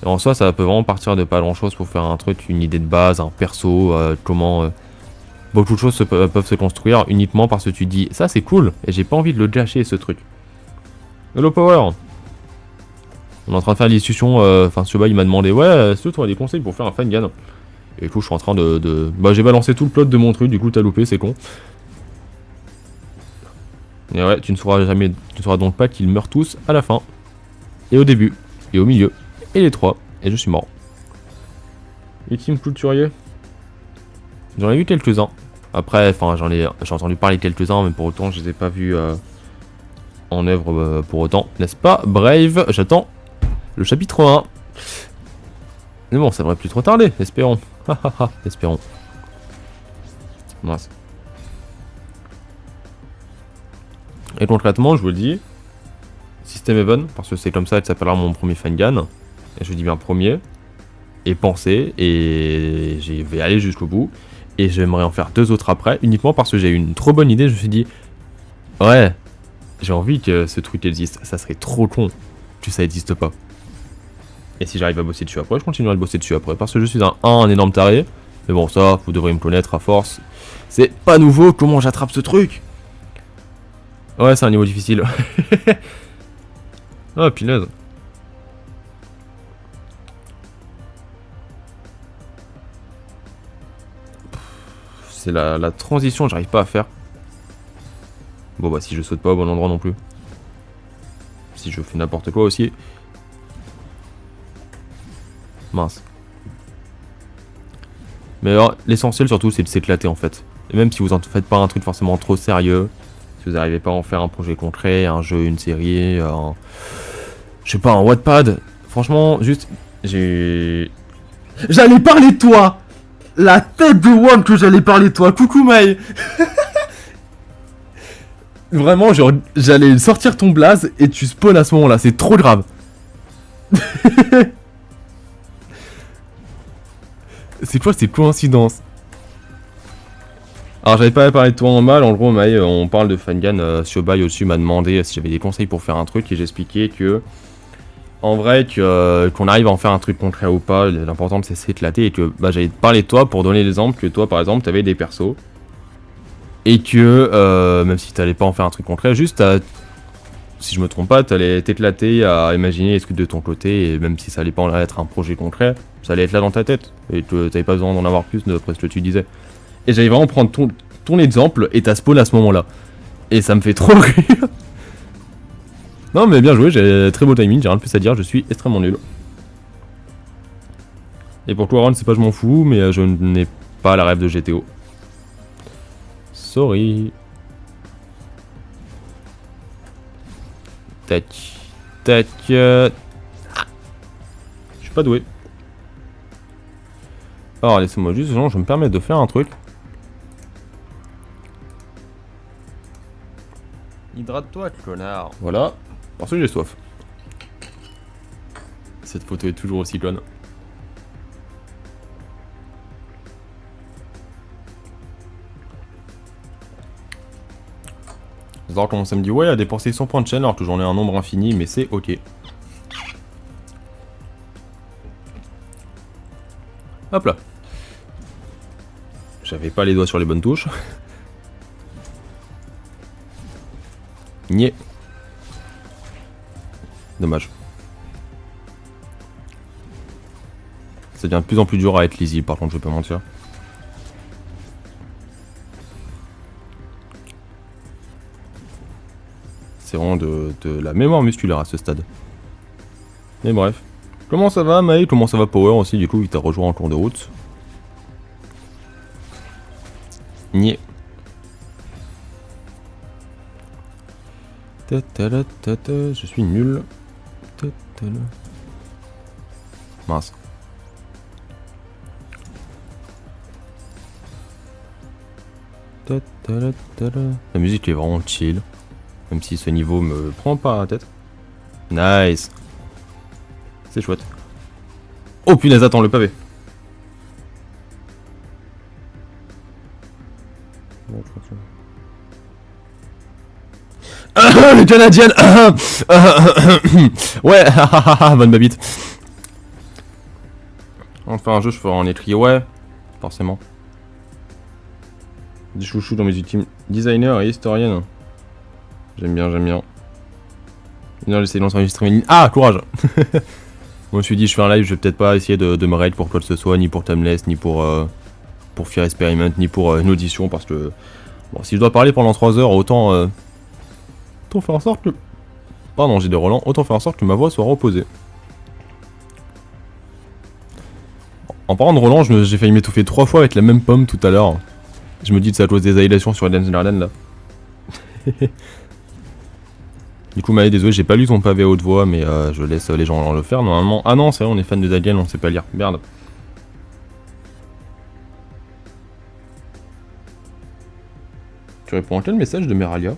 Et en soi, ça peut vraiment partir de pas grand chose pour faire un truc, une idée de base, un perso, comment... beaucoup de choses peuvent se construire uniquement parce que tu dis ça c'est cool et j'ai pas envie de le gâcher ce truc. Hello Power. On est en train de faire des discussions, enfin Sioba il m'a demandé ouais, est-ce que tu aurais des conseils pour faire un Fangan? Et du coup je suis en train Bah j'ai balancé tout le plot de mon truc, du coup t'as loupé, c'est con. Et ouais, tu ne sauras donc pas qu'ils meurent tous à la fin. Et au début, et au milieu, et les trois, et je suis mort. Ultime couturier. J'en ai vu quelques-uns. Après, enfin j'ai entendu parler quelques-uns, mais pour autant je les ai pas vus en œuvre pour autant, n'est-ce pas? Brave, j'attends le chapitre 1. Mais bon, ça devrait plus trop tarder, espérons. Espérons. Mince. Et concrètement, je vous le dis, System Even, parce que c'est comme ça que s'appellera mon premier Fangan. Et je dis bien premier. Et penser, et je vais aller jusqu'au bout. Et j'aimerais en faire 2 autres après, uniquement parce que j'ai eu une trop bonne idée. Je me suis dit, ouais, j'ai envie que ce truc existe. Ça serait trop con que ça existe pas. Et si j'arrive à bosser dessus après, je continuerai à bosser dessus après. Parce que je suis un énorme taré. Mais bon, ça, vous devriez me connaître à force. C'est pas nouveau, comment j'attrape ce truc? Ouais, c'est un niveau difficile. Oh, punaise. C'est la transition, j'arrive pas à faire. Bon bah si je saute pas au bon endroit non plus. Si je fais n'importe quoi aussi. Mince. Mais alors, l'essentiel surtout c'est de s'éclater en fait. Et même si vous en faites pas un truc forcément trop sérieux, si vous n'arrivez pas à en faire un projet concret, un jeu, une série, je sais pas, un Wattpad. Franchement, juste, J'allais parler de toi. La tête de One que j'allais parler de toi. Coucou Maï. Vraiment, genre, j'allais sortir ton blaze et tu spawns à ce moment-là. C'est trop grave. C'est quoi ces coïncidences? Alors, j'avais pas parlé de toi en mal. En gros, Maï, on parle de Fangan. Siobai au-dessus m'a demandé si j'avais des conseils pour faire un truc et j'expliquais que... En vrai, qu'on arrive à en faire un truc concret ou pas, l'important c'est s'éclater et que bah, j'allais te parler de toi pour donner l'exemple que toi par exemple t'avais des persos et que même si t'allais pas en faire un truc concret, juste si je me trompe pas, t'allais t'éclater à imaginer les trucs de ton côté et même si ça allait pas être un projet concret, ça allait être là dans ta tête et que t'avais pas besoin d'en avoir plus d'après ce que tu disais. Et j'allais vraiment prendre ton exemple et ta spawn à ce moment là. Et ça me fait trop rire. Non mais bien joué, j'ai très beau timing, j'ai rien de plus à dire, je suis extrêmement nul. Et pour Quaron, c'est pas je m'en fous, mais je n'ai pas la rêve de GTO. Sorry. Tac. Tac. Je suis pas doué. Alors laissez-moi juste, je me permets de faire un truc. Hydrate-toi, connard. Voilà. Parce que j'ai soif. Cette photo est toujours aussi conne. J'adore comment ça me dit ouais à dépenser 100 points de chaîne alors que j'en ai un nombre infini, mais c'est ok. Hop là. J'avais pas les doigts sur les bonnes touches. Niais. Dommage. Ça devient de plus en plus dur à être lisible, par contre, je vais pas mentir. C'est vraiment de la mémoire musculaire à ce stade. Mais bref. Comment ça va, Maï? Comment ça va, Power aussi? Du coup, il t'a rejoint en cours de route. Niais. Je suis nul. Mince. La musique est vraiment chill. Même si ce niveau me prend pas la tête. Nice. C'est chouette. Oh punaise, attends, le pavé. Le Canadien. Ouais, bonne babite. Enfin un jeu, je ferai en écrit ouais, forcément. Des chouchous dans mes ultimes designers et historiennes. J'aime bien, j'aime bien. Non, j'essaie de lancer un stream. Ah, courage. Je me suis dit, je fais un live, je vais peut-être pas essayer de me raid pour quoi que ce soit, ni pour Timeless, ni pour Fear Experiment, ni pour une audition, parce que bon, si je dois parler pendant 3 heures, autant faire en sorte que... Pardon, j'ai des relents, autant faire en sorte que ma voix soit reposée. En parlant de relents, j'ai failli m'étouffer 3 fois avec la même pomme tout à l'heure. Je me dis que c'est à cause des annihilations sur Dance Garden là. Du coup, Maë, désolé, j'ai pas lu ton pavé à haute voix, mais je laisse les gens le faire normalement. Ah non, c'est vrai, on est fan de Daniel, on sait pas lire. Merde. Tu réponds à quel message de Meralia?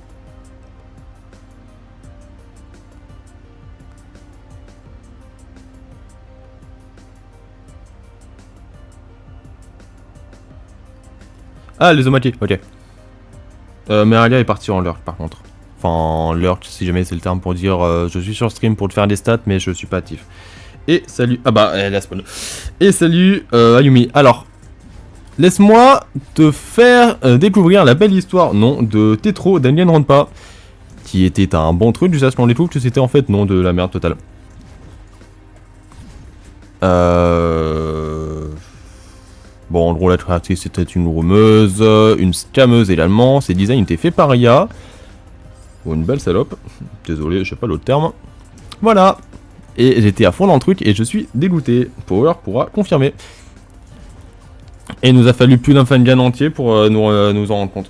Ah, les Omati, ok. Meralia est parti en lurk par contre. Enfin, en lurk, si jamais c'est le terme pour dire je suis sur stream pour te faire des stats, mais je suis pas actif. Et salut. Ah bah, elle a spawn. Et salut Ayumi. Alors, laisse-moi te faire découvrir la belle histoire, non, de Tetro d'Alien-Renpa, qui était un bon truc, jusqu'à ce qu'on découvre que c'était en fait non de la merde totale. Bon, en gros, la créatrice c'était une roumeuse, une scameuse également. Ses designs étaient faits par IA. Oh, une belle salope. Désolé, je sais pas l'autre terme. Voilà. Et j'étais à fond dans le truc et je suis dégoûté. Power pourra confirmer. Et il nous a fallu plus d'un fan entier pour nous en rendre compte.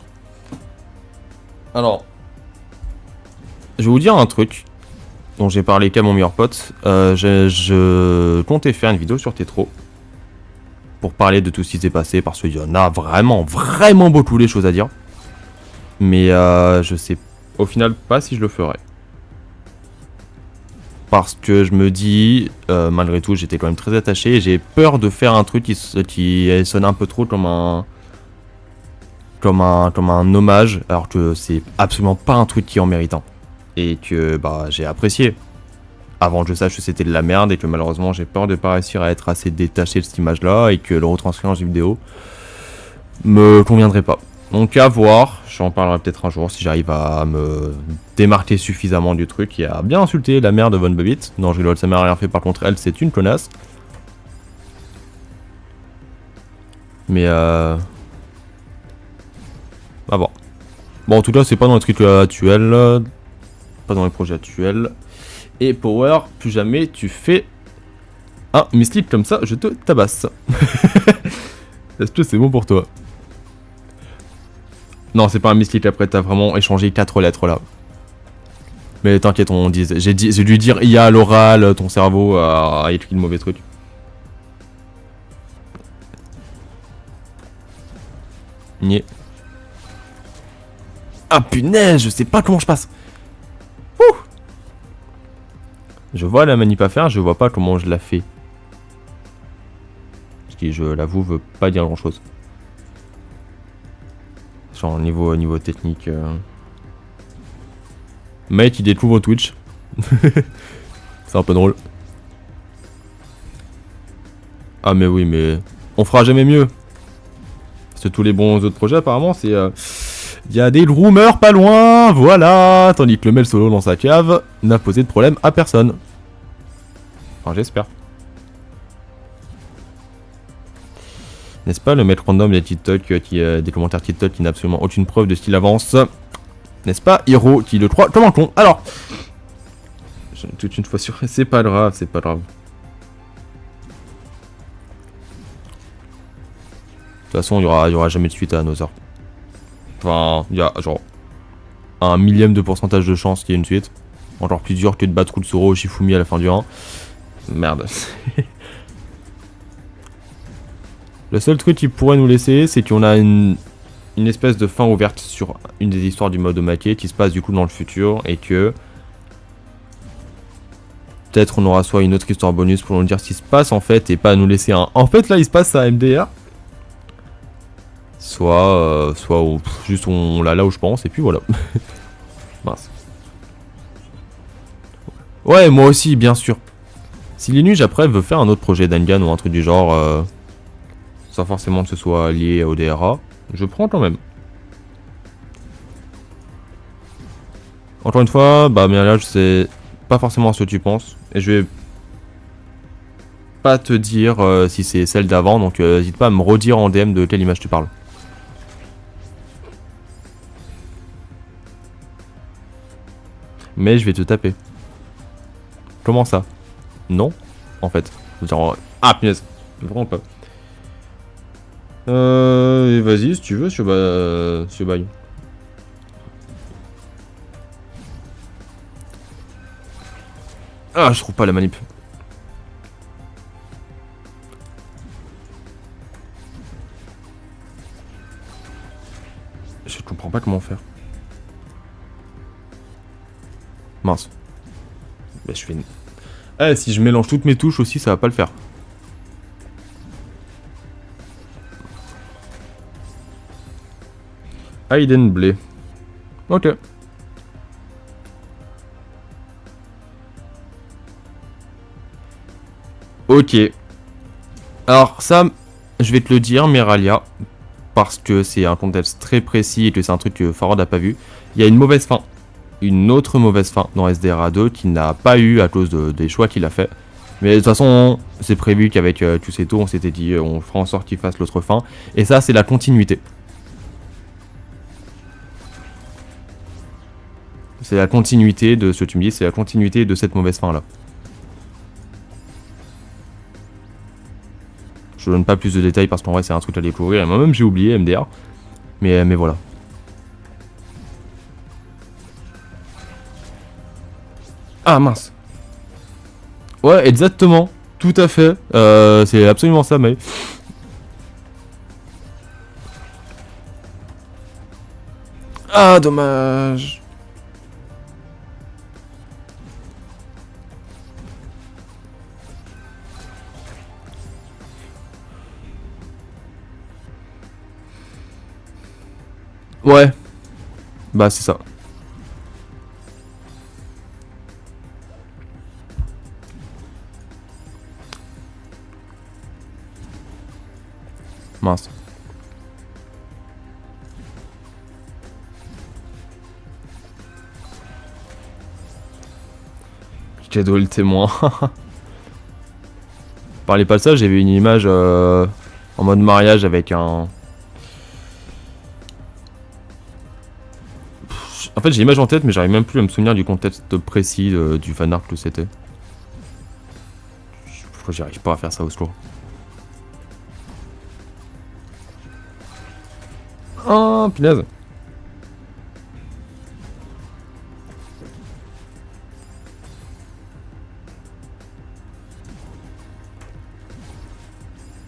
Alors, je vais vous dire un truc dont j'ai parlé qu'à mon meilleur pote. Je comptais faire une vidéo sur Tetro pour parler de tout ce qui s'est passé parce qu'il y en a vraiment beaucoup les choses à dire. Mais je sais au final pas si je le ferai. Parce que je me dis, malgré tout, j'étais quand même très attaché et j'ai peur de faire un truc qui sonne un peu trop comme un hommage, alors que c'est absolument pas un truc qui en mérite un. Et que bah j'ai apprécié. Avant que je sache que c'était de la merde et que malheureusement j'ai peur de pas réussir à être assez détaché de cette image là et que le retranscrire en vidéo me conviendrait pas. Donc à voir, j'en parlerai peut-être un jour si j'arrive à me démarquer suffisamment du truc et à bien insulter la mère de Von Bobbitt. Non, je rigole, ça m'a rien fait, par contre elle c'est une connasse. Mais à voir. Bon en tout cas c'est pas dans les trucs actuels, pas dans les projets actuels. Et Power, plus jamais tu fais un misclick comme ça, je te tabasse. Est-ce que c'est bon pour toi? Non, c'est pas un misclick après, t'as vraiment échangé 4 lettres là. Mais t'inquiète, j'ai dû dire IA à l'oral, ton cerveau a écrit le mauvais truc. Niais. Ah punaise, je sais pas comment je passe. Ouh. Je vois la manip à faire, je vois pas comment je la fais. Ce qui, je l'avoue, veut pas dire grand chose. Genre niveau technique. Mec, il découvre Twitch. C'est un peu drôle. Ah mais oui, mais on fera jamais mieux. Parce que tous les bons autres projets apparemment c'est... Il y a des rumeurs pas loin, voilà. Tandis que le Mel Solo dans sa cave n'a posé de problème à personne. Enfin j'espère. N'est-ce pas le maître random des TikTok des commentaires TikTok qui n'a absolument aucune preuve de ce qu'il avance? N'est-ce pas Hiro qui le croit comme un con? Alors, toute une fois sûr, c'est pas grave, c'est pas grave. De toute façon, il y aura jamais de suite à Another. Enfin, il y a genre 1 millième de pourcentage de chance qu'il y ait une suite. Encore plus dur que de battre Kutsuro ou Shifumi à la fin du 1. Merde. Le seul truc qu'il pourrait nous laisser, c'est qu'on a une espèce de fin ouverte sur une des histoires du mode Omake qui se passe du coup dans le futur et que peut-être on aura soit une autre histoire bonus pour nous dire ce qui se passe en fait et pas nous laisser un en fait là il se passe à MDR, soit juste on l'a là où je pense et puis voilà. Mince. Ouais, moi aussi bien sûr. Si Linus après veut faire un autre projet d'Angan ou un truc du genre sans forcément que ce soit lié au DRA, je prends quand même. Encore une fois, bah bien là c'est pas forcément ce que tu penses. Et je vais pas te dire si c'est celle d'avant, donc n'hésite pas à me redire en DM de quelle image tu parles. Mais je vais te taper. Comment ça? Non, en fait. Genre, ah punaise, vraiment pas. Vas-y, si tu veux, Bail. Ah, je trouve pas la manip. Je comprends pas comment faire. Mince. Bah, je fais une... Ah, si je mélange toutes mes touches aussi, ça va pas le faire. Hayden Blé. Ok. Ok. Alors ça, je vais te le dire, Meralia, parce que c'est un contexte très précis et que c'est un truc que Farod n'a pas vu. Il y a une mauvaise fin. Une autre mauvaise fin dans SDRA 2 qu'il n'a pas eu à cause des choix qu'il a fait. Mais de toute façon, c'est prévu qu'avec Tuseto, on s'était dit on fera en sorte qu'il fasse l'autre fin. Et ça, c'est la continuité. C'est la continuité de ce que tu me dis, c'est la continuité de cette mauvaise fin là. Je donne pas plus de détails parce qu'en vrai c'est un truc à découvrir. Et moi-même j'ai oublié MDR. Mais voilà. Ah mince. Ouais, exactement. Tout à fait. C'est absolument ça, mais... Ah, dommage. Ouais. Bah, c'est ça. Mince. Cadeau le témoin. Parlez pas de ça, j'ai vu une image en mode mariage avec un... En fait j'ai l'image en tête mais j'arrive même plus à me souvenir du contexte précis du fanart que c'était. Pourquoi j'y arrive pas à faire ça au secours? Oh punaise.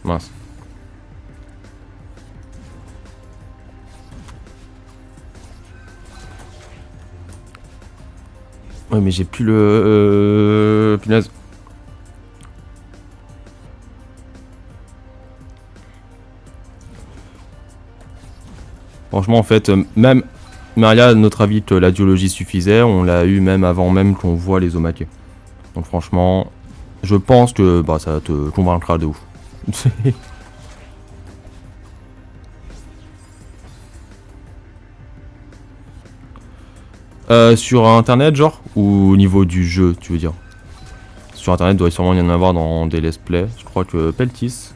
Mince. Ouais mais j'ai plus le... punaise. Franchement en fait, même Maria, à notre avis que la duologie suffisait, on l'a eu même avant même qu'on voit les Omake. Donc franchement, je pense que bah, ça te convaincra de ouf. Sur internet genre ou au niveau du jeu tu veux dire? Sur internet il doit sûrement y en avoir dans des let's play. Je crois que Peltis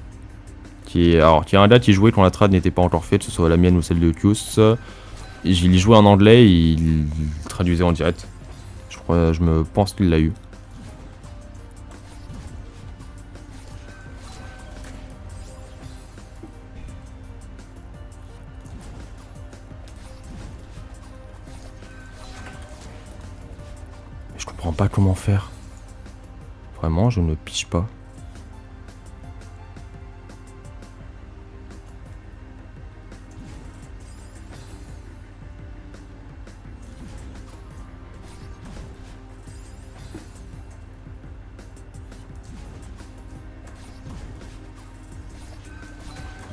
qui est un gars qui jouait quand la trad n'était pas encore faite, que ce soit la mienne ou celle de Kius. Il y jouait en anglais et il traduisait en direct. Je me pense qu'il l'a eu. Je comprends pas comment faire. Vraiment, je ne piche pas.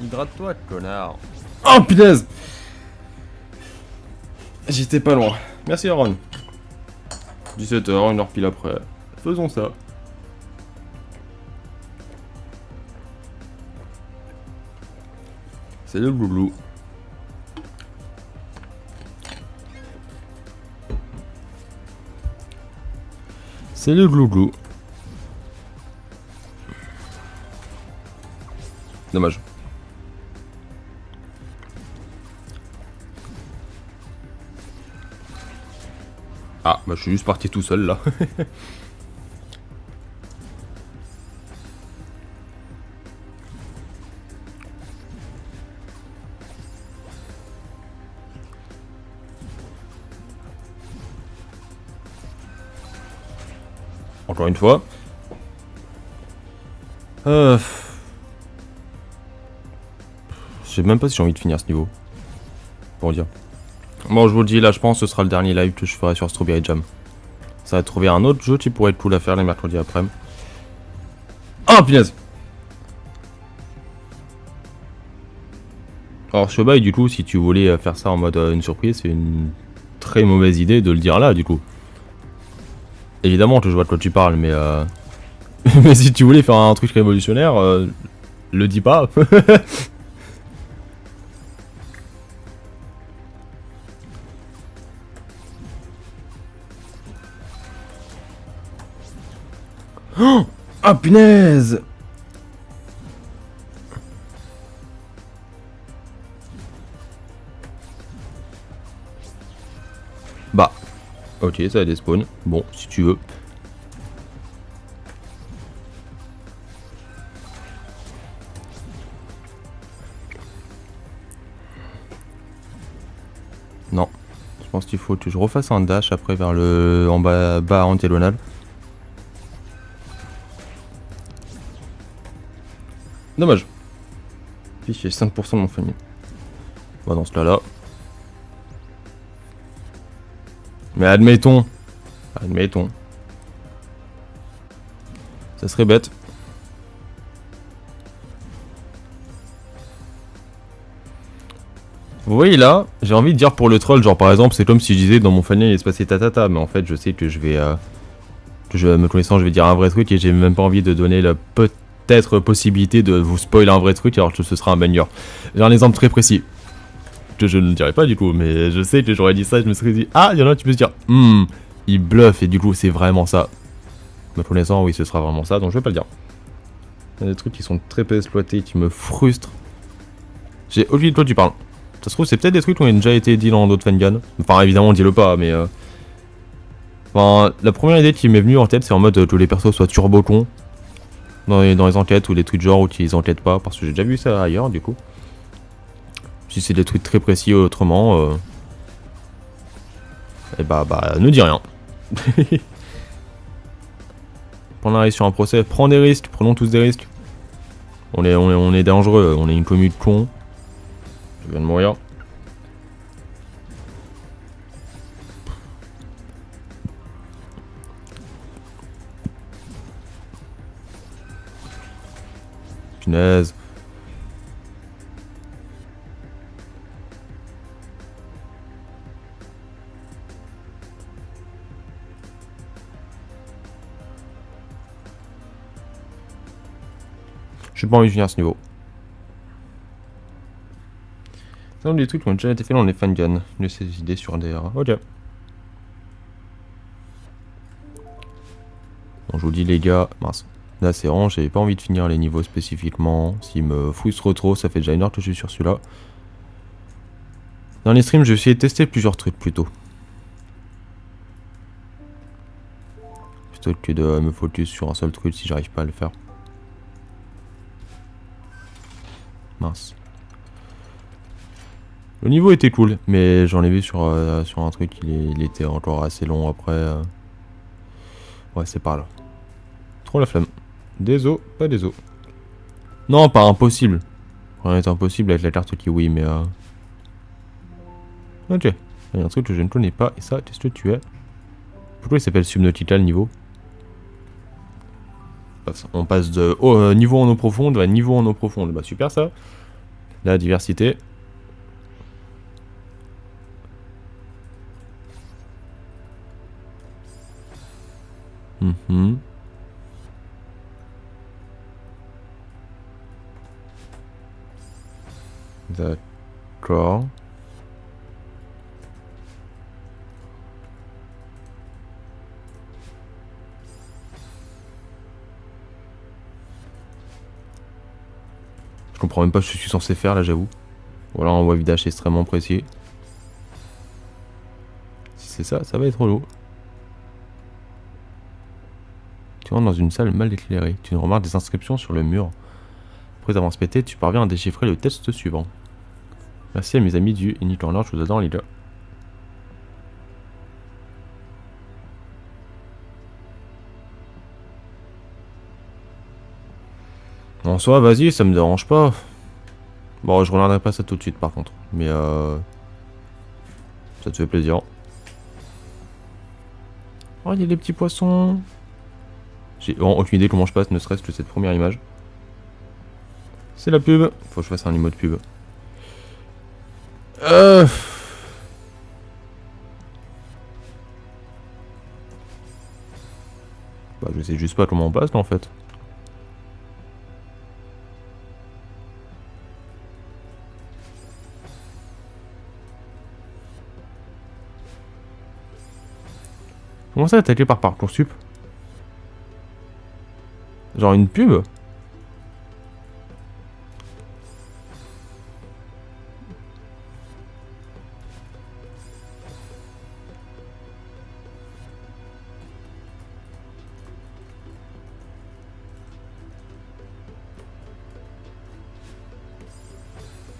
Hydrate-toi, connard. Oh punaise! J'étais pas loin. Merci Aaron. 17h, une heure pile après. Faisons ça. C'est le bloublou. C'est le glouglou. Dommage. Ah, bah je suis juste parti tout seul là. Encore une fois. Je sais même pas si j'ai envie de finir ce niveau. Pour dire. Bon, je vous le dis, là, je pense que ce sera le dernier live que je ferai sur Strawberry Jam. Ça va trouver un autre jeu qui pourrait être cool à faire les mercredis après. Ah, punaise! Alors, Shobai, du coup, si tu voulais faire ça en mode une surprise, c'est une très mauvaise idée de le dire là, du coup. Évidemment que je vois de quoi tu parles, mais mais si tu voulais faire un truc révolutionnaire, le dis pas. Oh, ah, punaise! Bah, ok, ça a des spawns. Bon, si tu veux. Non. Je pense qu'il faut que je refasse un dash après vers le en bas antégonal. Dommage. Fichier 5% de mon famille. Bon, dans ce cas-là. Mais admettons. Admettons. Ça serait bête. Vous voyez là, j'ai envie de dire pour le troll, genre par exemple, c'est comme si je disais dans mon famille il se passait tatata, mais en fait je sais que je vais, me connaissant, je vais dire un vrai truc et j'ai même pas envie de donner la peut-être possibilité de vous spoiler un vrai truc alors que ce sera un banger. J'ai un exemple très précis, que je ne dirai pas du coup, mais je sais que j'aurais dit ça, je me serais dit, ah, il y en a tu peux se dire, il bluffe et du coup c'est vraiment ça. Me connaissant, oui ce sera vraiment ça, donc je vais pas le dire. Il y a des trucs qui sont très peu exploités, qui me frustrent. J'ai oublié de quoi tu parles. Ça se trouve, c'est peut-être des trucs qui ont déjà été dit dans d'autres fangans. Enfin, évidemment, dis-le pas, mais. Enfin, la première idée qui m'est venue en tête, c'est en mode que les persos soient turbo cons dans les enquêtes ou des trucs genre où ils enquêtent pas, parce que j'ai déjà vu ça ailleurs, du coup. Si c'est des trucs très précis autrement, et bah, ne dis rien. Pendant arrive sur un procès, prends des risques, prenons tous des risques. On est dangereux, on est une commune de cons. Je viens de mourir. Punaise. J'ai pas envie de finir à ce niveau. C'est un des trucs qui ont déjà été faits dans les fangans. De ces idées sur des... Ok. Bon, je vous dis les gars, mince. Là c'est rang, j'avais pas envie de finir les niveaux spécifiquement. S'il me frustre trop, ça fait déjà une heure que je suis sur celui-là. Dans les streams, je vais essayer de tester plusieurs trucs plutôt. Plutôt que de me focus sur un seul truc si j'arrive pas à le faire. Mince. Le niveau était cool, mais j'en ai vu sur un truc, il était encore assez long après. Ouais, c'est par là. Trop la flemme. Désolé, pas désolé. Non, pas impossible. Rien n'est impossible avec la carte kiwi, mais ok. Il y a un truc que je ne connais pas, et ça, qu'est-ce que tu es? Pourquoi il s'appelle Subnautica le niveau? On passe de niveau en eau profonde à niveau en eau profonde. Bah super ça. La diversité. D'accord. comprends même pas ce que je suis censé faire là, j'avoue. Voilà, un wave dash extrêmement précis. Si c'est ça, ça va être relou. Tu rentres dans une salle mal éclairée. Tu remarques des inscriptions sur le mur. Après avoir inspecté, tu parviens à déchiffrer le texte suivant. Merci à mes amis du Init Learner, je vous adore les gars. En soi, vas-y, ça me dérange pas. Bon, je regarderai pas ça tout de suite par contre. Mais ça te fait plaisir. Oh, il y a des petits poissons. J'ai aucune idée comment je passe, ne serait-ce que cette première image. C'est la pub. Faut que je fasse un emote pub. Bah, je sais juste pas comment on passe là en fait. Comment ça attaqué par Parcoursup? Genre une pub?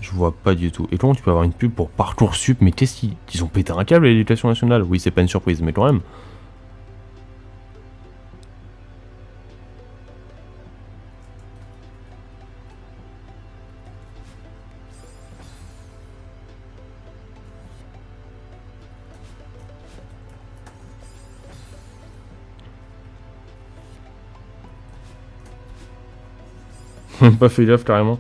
Je vois pas du tout. Et comment tu peux avoir une pub pour Parcoursup? Mais qu'est-ce qu'ils ont pété un câble à l'éducation nationale? Oui, c'est pas une surprise, mais quand même. Pas fait gaffe carrément.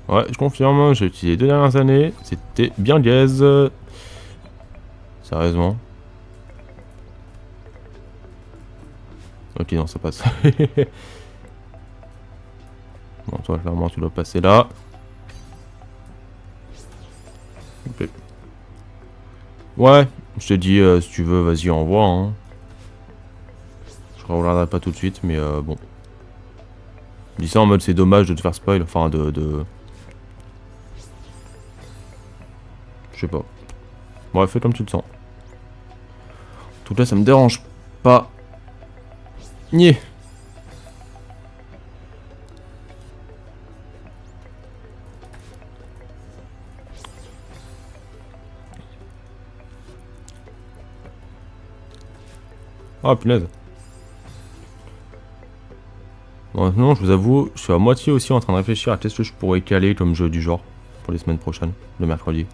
Ouais, je confirme, j'ai utilisé les 2 dernières années. C'était bien gaze. Sérieusement. Ok, non, ça passe. Bon, toi, clairement, tu dois passer là. Ok. Ouais, je te dis, si tu veux, vas-y, envoie. Hein. Je regarderai pas tout de suite, mais bon. Je dis ça en mode, c'est dommage de te faire spoil. Enfin, je sais pas. Ouais, fais comme tu le sens. En tout cas, ça me dérange pas. Nier. Ah, punaise. Bon, non, je vous avoue, je suis à moitié aussi en train de réfléchir à qu'est-ce que je pourrais caler comme jeu du genre pour les semaines prochaines, le mercredi.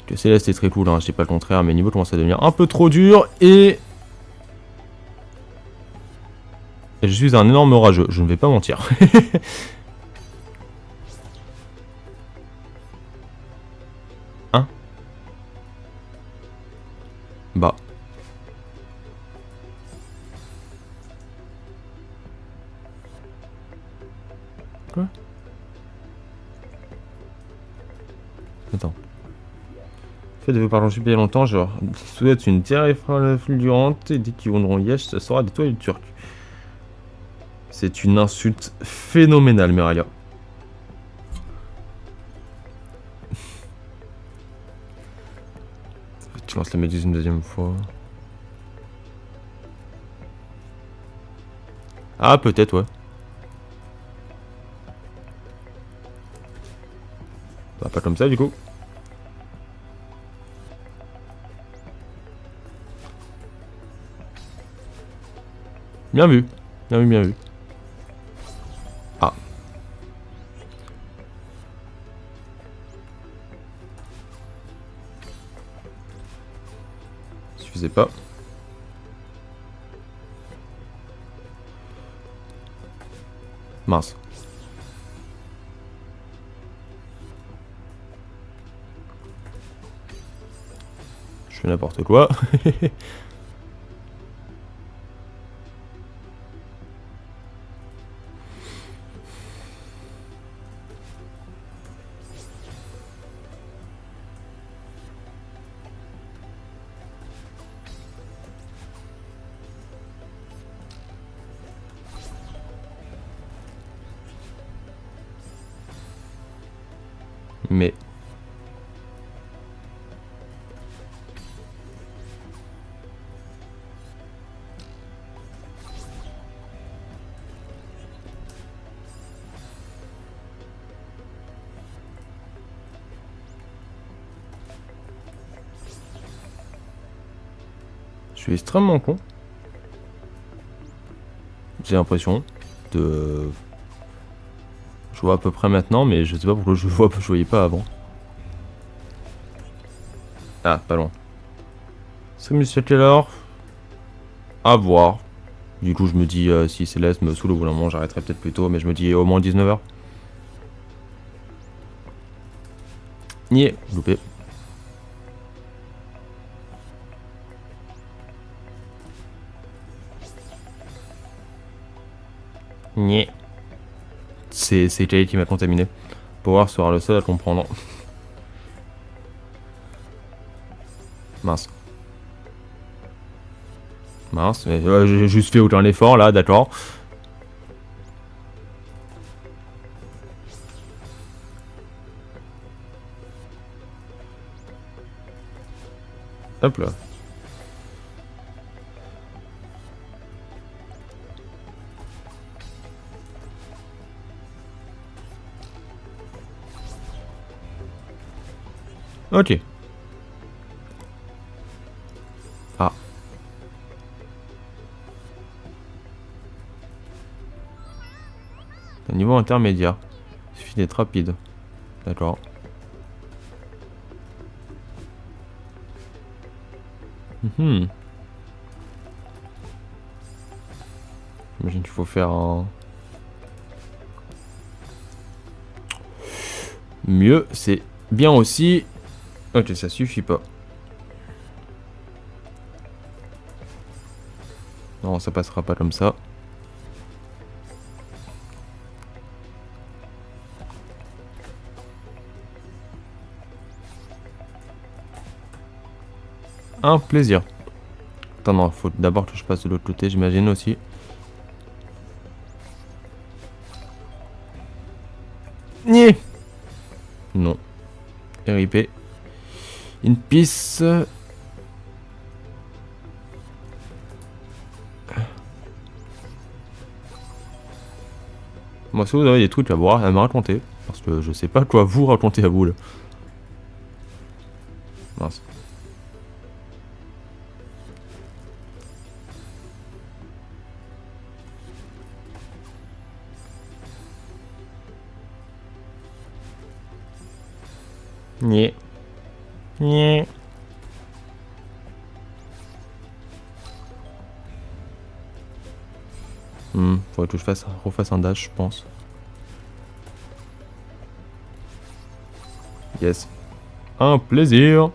Que Céleste est très cool, hein, je dis pas le contraire, mais niveau commence à devenir un peu trop dur et je suis un énorme rageux, je ne vais pas mentir. Hein? Bah. Quoi? Attends. Fait de parler super longtemps, genre, souhaite une terre fulgurante et dès qu'ils vendront Yesh, ça sera des toiles turques. C'est une insulte phénoménale, Meralia. Tu lances la méduse une deuxième fois. Ah, peut-être, ouais. Bah, pas comme ça, du coup. Bien vu. Bien vu, bien vu. Ah. Suffisait pas. Mince. Je fais n'importe quoi. Mais... Je suis extrêmement con. J'ai l'impression de... Je vois à peu près maintenant, mais je sais pas pourquoi je voyais pas avant. Ah, pas loin. C'est Monsieur Taylor. À voir. Du coup, je me dis, si Céleste me saoule au bout d'un moment, j'arrêterai peut-être plus tôt, mais je me dis au moins 19h. Niais, loupé. Niais. C'est Kay qui m'a contaminé. Power sera le seul à comprendre. Mince. Mince, mais j'ai juste fait autant d'efforts là, d'accord. Hop là. Ok. Ah. Un niveau intermédiaire. Il suffit d'être rapide. D'accord. J'imagine qu'il faut faire un... Mieux, c'est bien aussi. Ok, ça suffit pas. Non, ça passera pas comme ça. Un plaisir. Attends, non, faut d'abord que je passe de l'autre côté, j'imagine aussi. Niais. Non. RIP. In peace. Moi, si vous avez des trucs à me raconter, parce que je sais pas quoi vous raconter à vous là. Mince. Niais. Niais. Faudrait que je refasse un dash, je pense. Yes. Un plaisir.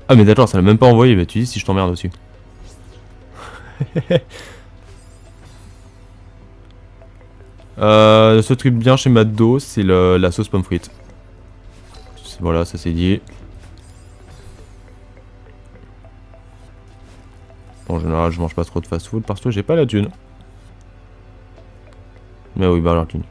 Ah mais d'accord, ça l'a même pas envoyé, mais tu dis si je t'emmerde dessus. Ce truc bien chez Maddo, c'est la sauce pomme frite. Voilà, ça c'est dit. Bon, en général, je mange pas trop de fast food parce que j'ai pas la thune. Mais oui, Burger King.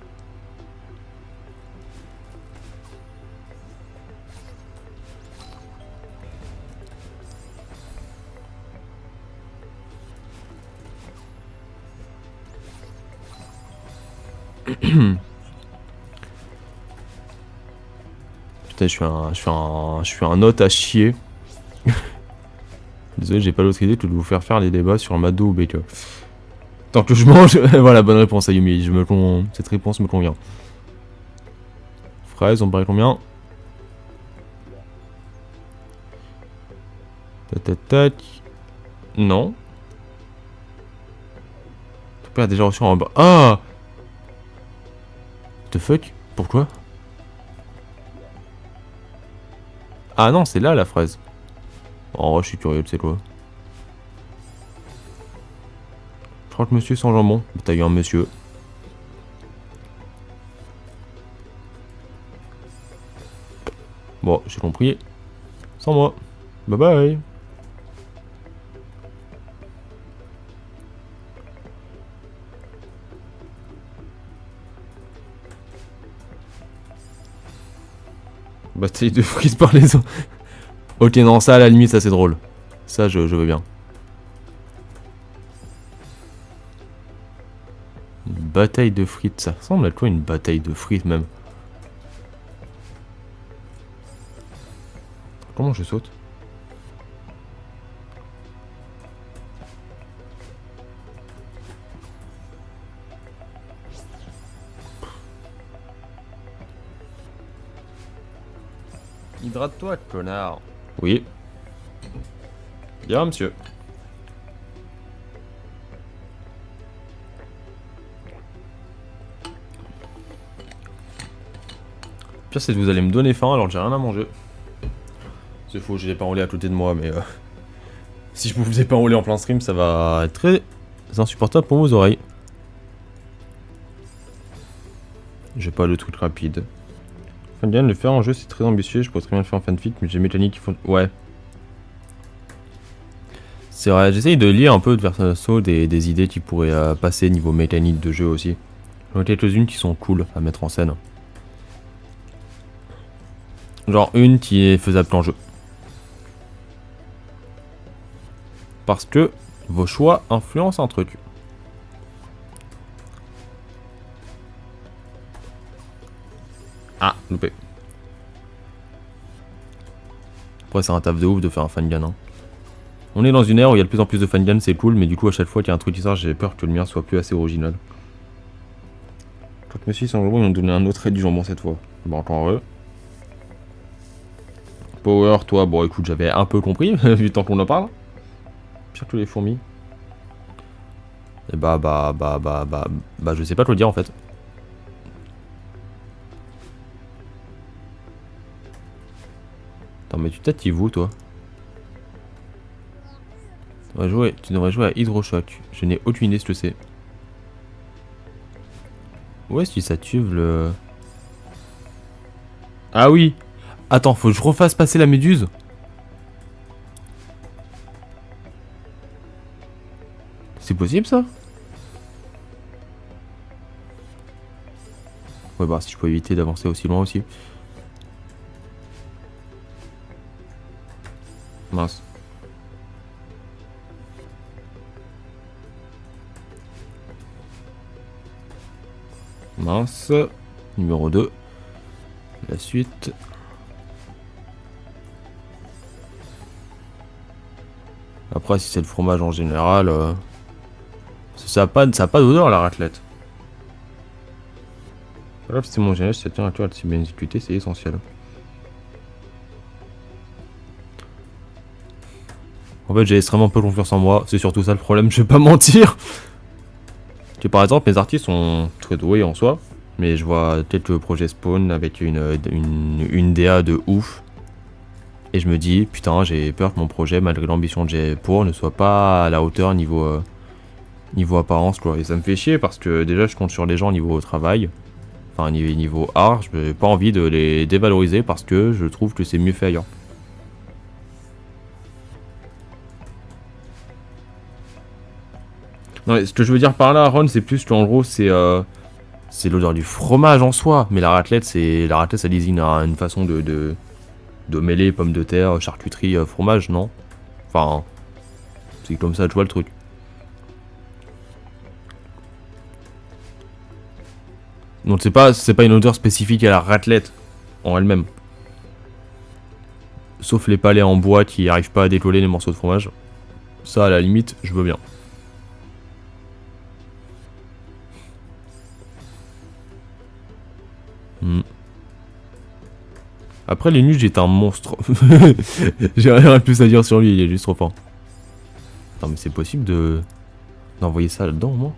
Putain, je suis un hôte à chier. Désolé, j'ai pas l'autre idée que de vous faire des débats sur Maddo ou BK. Tant que je mange, voilà, bonne réponse Ayumi. Cette réponse me convient. Fraise, on paraît combien? Tac. Non. Ton père a déjà reçu en bas. Ah! What the fuck? Pourquoi? Ah non, c'est là la fraise. Oh, je suis curieux, tu sais quoi. Je crois que monsieur sans jambon. T'as eu un monsieur. Bon, j'ai compris. Sans moi. Bye bye. Bataille de frites par les autres. Ok, non, ça à la limite, ça c'est drôle. Ça, je veux bien. Une bataille de frites, ça ressemble à quoi une bataille de frites même? Comment je saute? Hydrate-toi, connard. Oui. Bien, monsieur. Le pire, c'est que vous allez me donner faim alors que j'ai rien à manger. C'est faux, j'ai pas enroulé à côté de moi, mais si je vous faisais pas enrouler en plein stream, ça va être très insupportable pour vos oreilles. J'ai pas le truc rapide. Fandian, le faire en jeu, c'est très ambitieux. Je pourrais très bien le faire en fanfic, mais j'ai mécanique qui font. Ouais. C'est vrai, j'essaye de lire un peu de verso des idées qui pourraient passer niveau mécanique de jeu aussi. J'en ai quelques-unes qui sont cool à mettre en scène. Genre une qui est faisable en jeu. Parce que vos choix influencent un truc. Ah, loupé. Après, c'est un taf de ouf de faire un fangun. Hein. On est dans une ère où il y a de plus en plus de fanguns, c'est cool, mais du coup, à chaque fois qu'il y a un truc qui sort, j'ai peur que le mien soit plus assez original. Quand monsieur sans jambon, ils m'ont donné un autre trait du jambon cette fois. Bon, encore heureux. Power, toi, bon, écoute, j'avais un peu compris, vu le temps qu'on en parle. Pire que les fourmis. Et bah, je sais pas te le dire en fait. Attends, mais tu t'actives où, toi? Tu devrais jouer à Hydroshock. Je n'ai aucune idée ce que c'est. Où est-ce qu'il s'active le... Ah oui! Attends, faut que je refasse passer la méduse? C'est possible ça? Ouais, bah si je peux éviter d'avancer aussi loin aussi. Mince. Mince. Numéro 2. La suite. Après, si c'est le fromage en général, ça a pas d'odeur la raclette. Voilà, c'est mon génèse, ça tient à toi de si bien exécuter, c'est essentiel. En fait, j'ai extrêmement peu confiance en moi, c'est surtout ça le problème, je vais pas mentir. Que par exemple, mes artistes sont très doués en soi, mais je vois quelques projets spawn avec une DA de ouf. Et je me dis, putain, j'ai peur que mon projet, malgré l'ambition que j'ai pour, ne soit pas à la hauteur niveau apparence, quoi. Et ça me fait chier parce que déjà, je compte sur les gens niveau travail, enfin niveau art, je n'ai pas envie de les dévaloriser parce que je trouve que c'est mieux fait ailleurs. Non, mais ce que je veux dire par là, Ron, c'est plus qu'en gros, c'est l'odeur du fromage en soi. Mais la raclette, ça désigne une façon de mêler pommes de terre, charcuterie, fromage, non? Enfin, c'est comme ça, tu vois le truc. Donc c'est pas une odeur spécifique à la raclette en elle-même. Sauf les palais en bois qui n'arrivent pas à décoller les morceaux de fromage. Ça, à la limite, je veux bien. Après, les nuls, j'étais un monstre. J'ai rien de plus à dire sur lui, il est juste trop fort. Attends, mais c'est possible d'envoyer ça là-dedans, moi?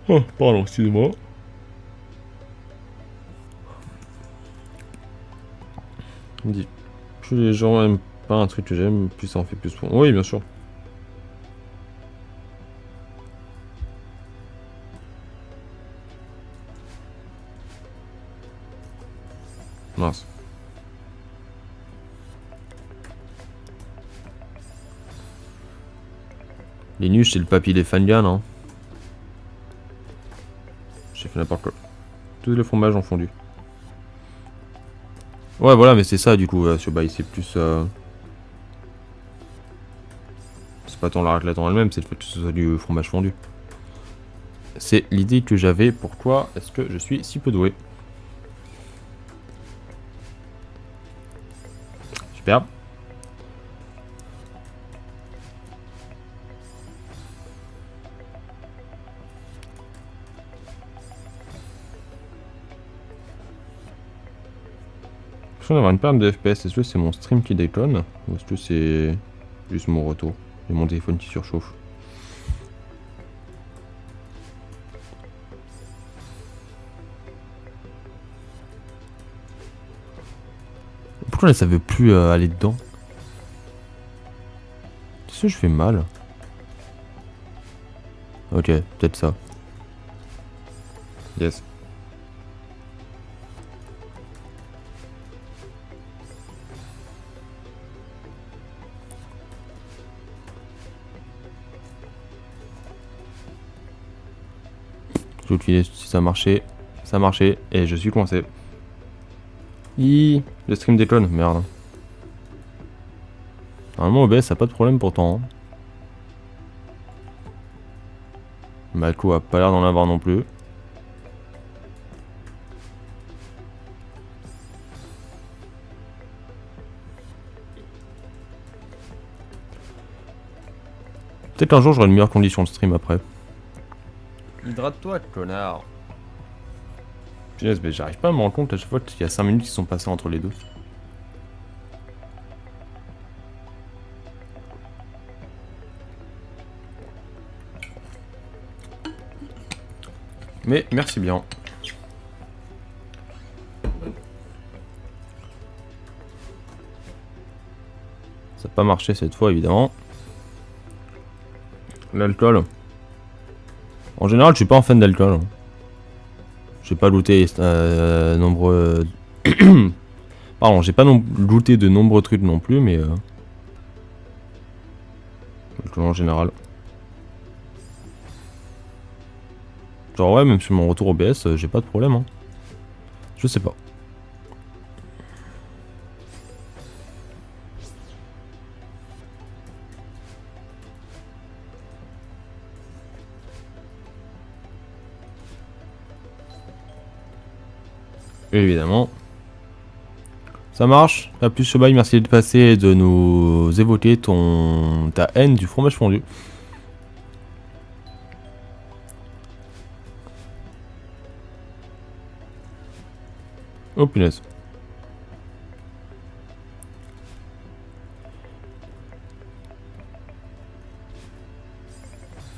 Oh, pardon, excusez-moi. Il me dit, plus les gens aiment pas un truc que j'aime, plus ça en fait plus pour. Oui, bien sûr. Mince. Les nuches, c'est le papy des Fangan, hein. J'ai fait n'importe quoi. Tous les fromages en fondu. Ouais, voilà, mais c'est ça, du coup, ce bail, c'est plus... C'est pas tant la raclette en elle-même, c'est le fait que ce soit du fromage fondu. C'est l'idée que j'avais. Pourquoi est-ce que je suis si peu doué? Super. Je viens d'avoir une perte de FPS. Est-ce que c'est mon stream qui déconne? Ou est-ce que c'est juste mon retour et mon téléphone qui surchauffe? Pourquoi là ça veut plus aller dedans? Est-ce que je fais mal? Ok, peut-être ça. Yes. Je vais utiliser si ça marchait. Ça marchait et je suis coincé. Le stream déconne, merde. Normalement OBS ça a pas de problème pourtant. Malco a pas l'air d'en avoir non plus. Peut-être qu'un jour j'aurai une meilleure condition de stream après. Hydrate-toi, connard. Punaise, mais j'arrive pas à me rendre compte à chaque fois qu'il y a 5 minutes qui sont passées entre les deux. Mais merci bien. Ça n'a pas marché cette fois évidemment. L'alcool. En général je suis pas un fan d'alcool. J'ai pas looté nombreux... Pardon, j'ai pas looté de nombreux trucs non plus, mais... en général. Genre ouais, même sur mon retour OBS, j'ai pas de problème. Hein. Je sais pas. Évidemment. Ça marche. A plus ce bail, merci de passer et de nous évoquer ta haine du fromage fondu. Oh punaise.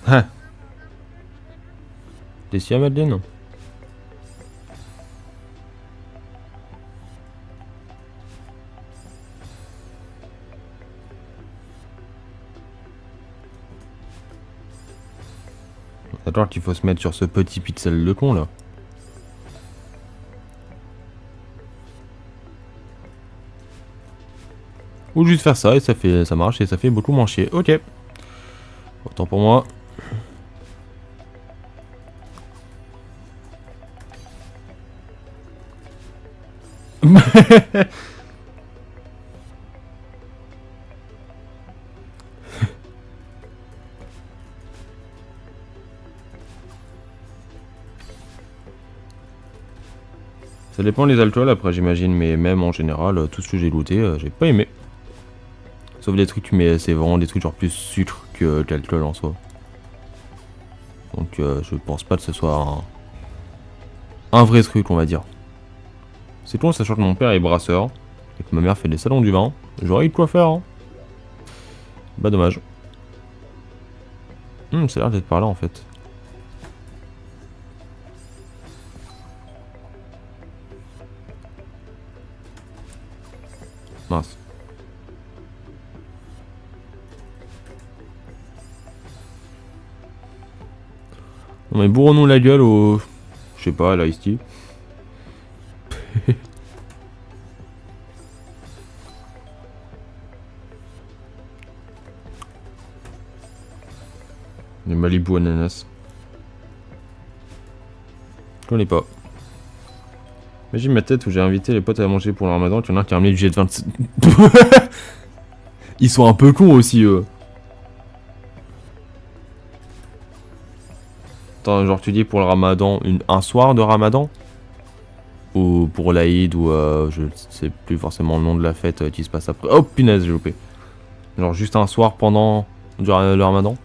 Ah. T'es si à Madeleine? D'accord qu'il faut se mettre sur ce petit pixel de con là. Ou juste faire ça et ça marche et ça fait beaucoup moins chier. Ok. Autant pour moi. Ça dépend des alcools après j'imagine, mais même en général, tout ce que j'ai looté, j'ai pas aimé. Sauf des trucs, mais c'est vraiment des trucs genre plus sucre que qu'alcool en soi. Donc je pense pas que ce soit un vrai truc on va dire. C'est con, sachant que mon père est brasseur et que ma mère fait des salons du vin. J'aurais eu de quoi faire. Hein. Bah dommage. Ça a l'air d'être par là en fait. Mince. Non mais bourrons-nous la gueule au... Je sais pas, à la Ice-T. Les Malibu ananas. Je connais pas. Imagine ma tête où j'ai invité les potes à manger pour le ramadan, qu'il y en a un qui a ramené du jet 27. Ils sont un peu cons aussi, eux. Attends, genre tu dis pour le ramadan, un soir de ramadan? Ou pour l'Aïd, ou je sais plus forcément le nom de la fête qui se passe après. Oh punaise, j'ai loupé. Genre juste un soir pendant le ramadan?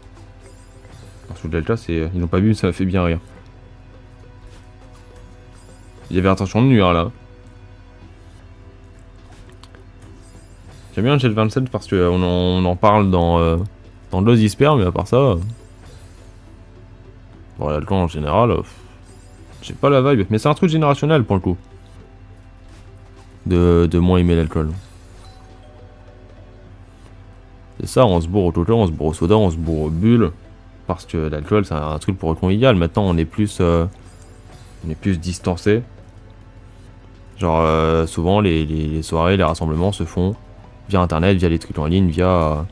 Parce que le Delta, ils n'ont pas vu, ça m'a fait bien rire. Il y avait intention de nuire là. J'aime bien le Jet 27 parce qu'on en parle dans Lost Isper, mais à part ça. Bon, l'alcool en général, j'ai pas la vibe. Mais c'est un truc générationnel pour le coup. De moins aimer l'alcool. C'est ça, on se bourre au coca, on se bourre au soda, on se bourre aux bulles. Parce que l'alcool c'est un truc pour le convivial. Maintenant on est plus distancé. Genre souvent les soirées, les rassemblements se font via internet, via les trucs en ligne, via...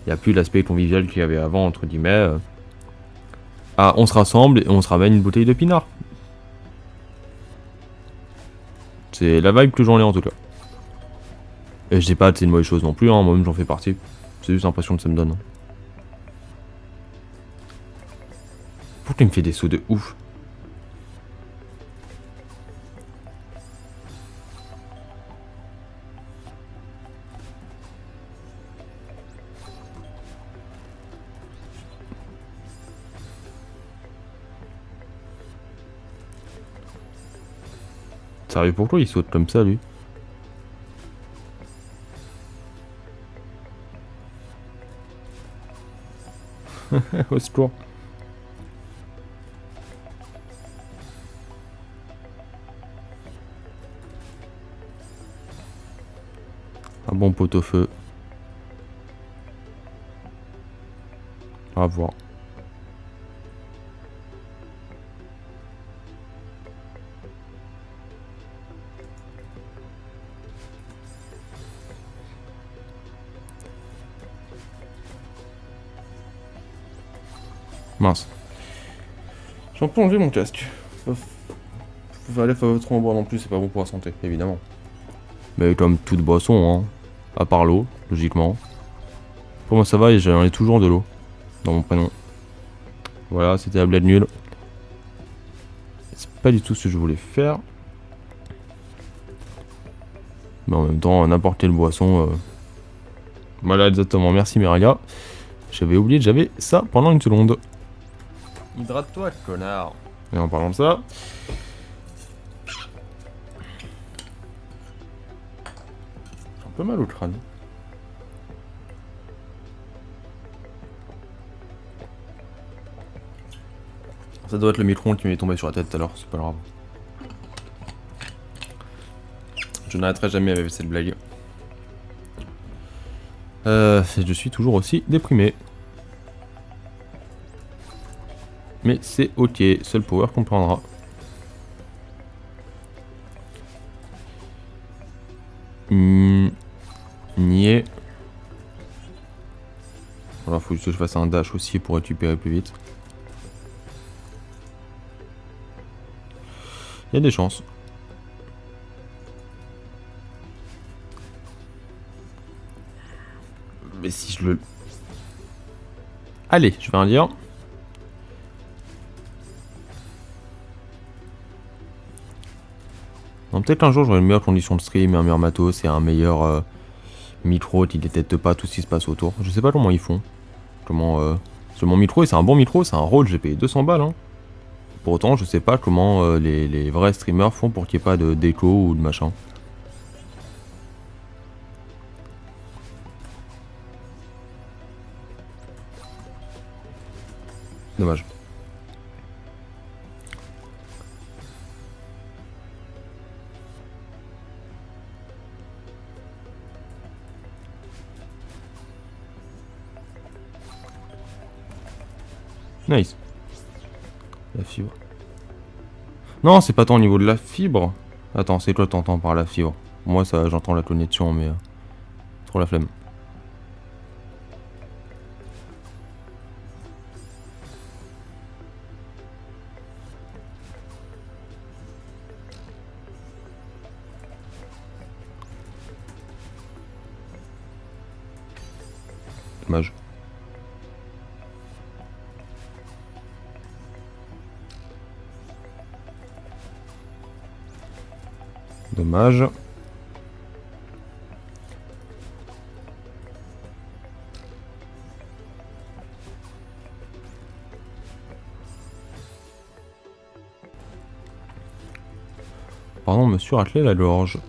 Il n'y a plus l'aspect convivial qu'il y avait avant, entre guillemets. Ah, on se rassemble et on se ramène une bouteille de pinard. C'est la vibe que j'en ai en tout cas. Et je dis pas que c'est une mauvaise chose non plus, hein, moi-même j'en fais partie. C'est juste l'impression que ça me donne. Pourquoi il me fait des sauts de ouf? Sérieux, pourquoi il saute comme ça lui? Au secours. Un bon pot-au-feu. À voir. Mince. J'ai un peu enlevé mon casque. Fallait pas trop en boire non plus, c'est pas bon pour la santé, évidemment. Mais comme toute boisson, hein. À part l'eau, logiquement. Pour moi ça va et j'en ai toujours de l'eau. Dans mon prénom. Voilà, c'était la blague nulle. C'est pas du tout ce que je voulais faire. Mais en même temps, n'importe quelle boisson. Voilà, exactement. Merci Meraga. J'avais oublié que j'avais ça pendant une seconde. Hydrate-toi, connard. Et en parlant de ça... J'ai un peu mal au crâne. Ça doit être le micro qui m'est tombé sur la tête tout à l'heure, c'est pas grave. Je n'arrêterai jamais avec cette blague. Je suis toujours aussi déprimé. Mais c'est ok, seul power comprendra. Niais. Voilà, faut juste que je fasse un dash aussi pour récupérer plus vite. Il y a des chances. Mais si je le... Allez, je vais en lire. Peut-être un jour j'aurai une meilleure condition de stream, un meilleur matos et un meilleur micro qui détecte pas tout ce qui se passe autour. Je sais pas comment ils font. Comment... Parce que mon micro, c'est un bon micro, c'est un Rode, j'ai payé 200 balles. Hein. Pour autant, je sais pas comment les vrais streamers font pour qu'il n'y ait pas de déco ou de machin. Dommage. Nice. La fibre. Non, c'est pas tant au niveau de la fibre. Attends, c'est quoi t'entends par la fibre? Moi, ça, j'entends la connexion, mais... trop la flemme. Dommage. Dommage. Pardon, monsieur ratelé la gorge.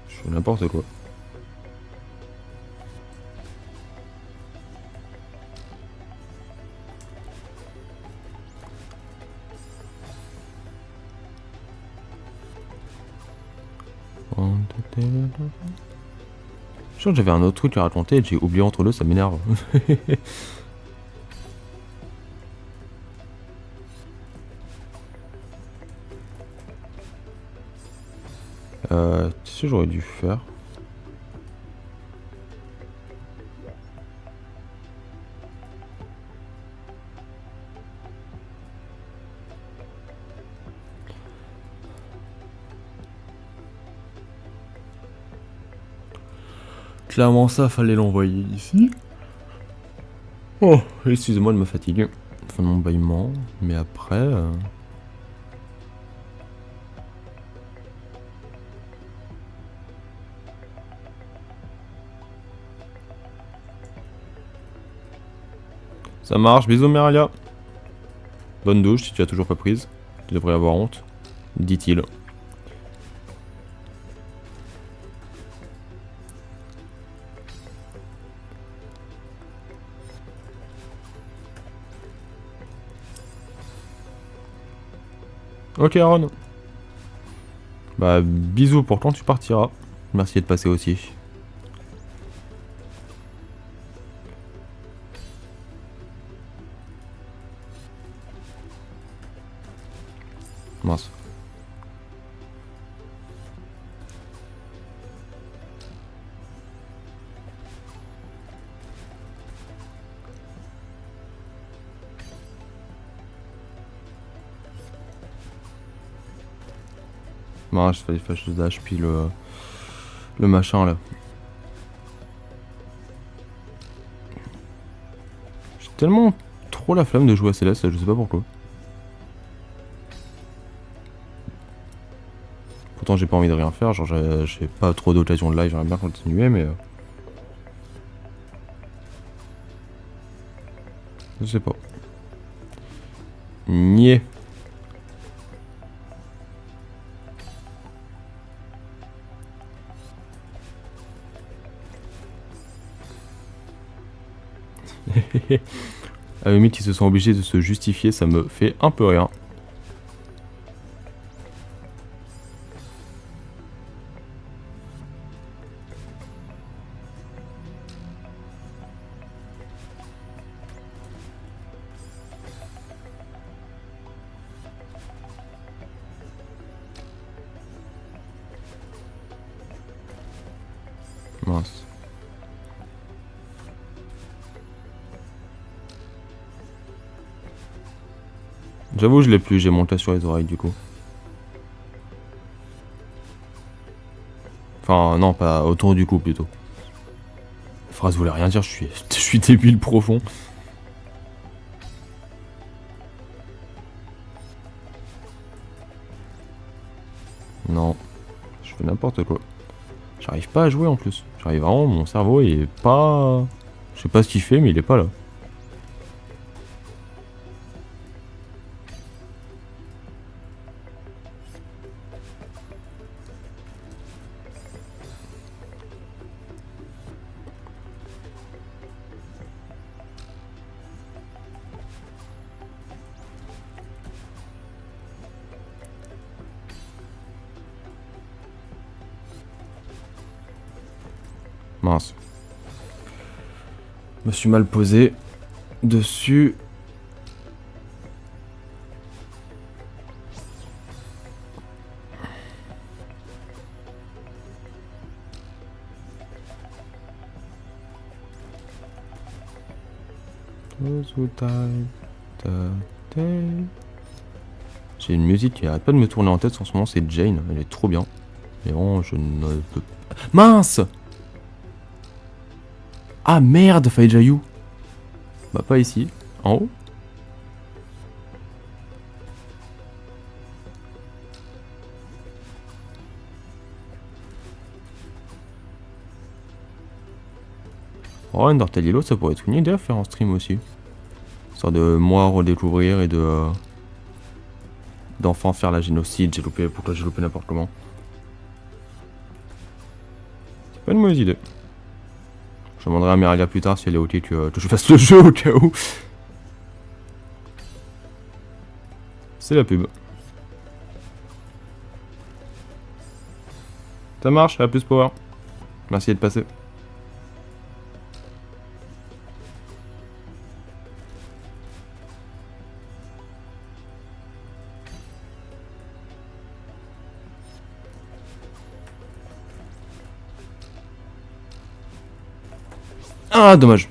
Je fais n'importe quoi. Je crois que j'avais un autre truc à raconter et j'ai oublié entre deux, ça m'énerve. Tu sais, j'aurais dû faire. Clairement ça, fallait l'envoyer ici. Oh, excusez-moi de me fatiguer. Fin de mon bâillement. Mais après... Ça marche, bisous Meralia. Bonne douche si tu as toujours pas prise. Tu devrais avoir honte, dit-il. Ok Aaron. Bah bisous pour quand tu partiras. Merci de passer aussi. Mince. Mince, il fallait flash de dash puis le machin là. J'ai tellement trop la flamme de jouer à Céleste là, je sais pas pourquoi. Pourtant j'ai pas envie de rien faire, genre j'ai pas trop d'occasion de live, j'aimerais bien continuer mais... Je sais pas. Niais. À la limite, ils se sont obligés de se justifier, ça me fait un peu rire. Mince. J'avoue, je l'ai plus, j'ai mon cas sur les oreilles du coup. Enfin, non, pas autour du cou plutôt. La phrase voulait rien dire, je suis débile profond. Non, je fais n'importe quoi. J'arrive pas à jouer en plus. J'arrive vraiment, mon cerveau il est pas... Je sais pas ce qu'il fait, mais il est pas là. Mince. Je me suis mal posé dessus. J'ai une musique qui arrête pas de me tourner en tête en ce moment, c'est Jane, elle est trop bien. Mais bon, je ne peux Mince. Ah merde, fallait déjà you. Bah pas ici. En haut. Oh, Undertale Yellow, ça pourrait être une idée à faire en stream aussi. Histoire de moi redécouvrir et de... d'enfin faire la génocide. J'ai loupé... Pourquoi j'ai loupé n'importe comment. C'est pas une mauvaise idée. Je demanderai à Miralia plus tard si elle est ok que je fasse le jeu au cas où. C'est la pub. Ça marche, à plus power. Merci d'être passé. Ah, dommage.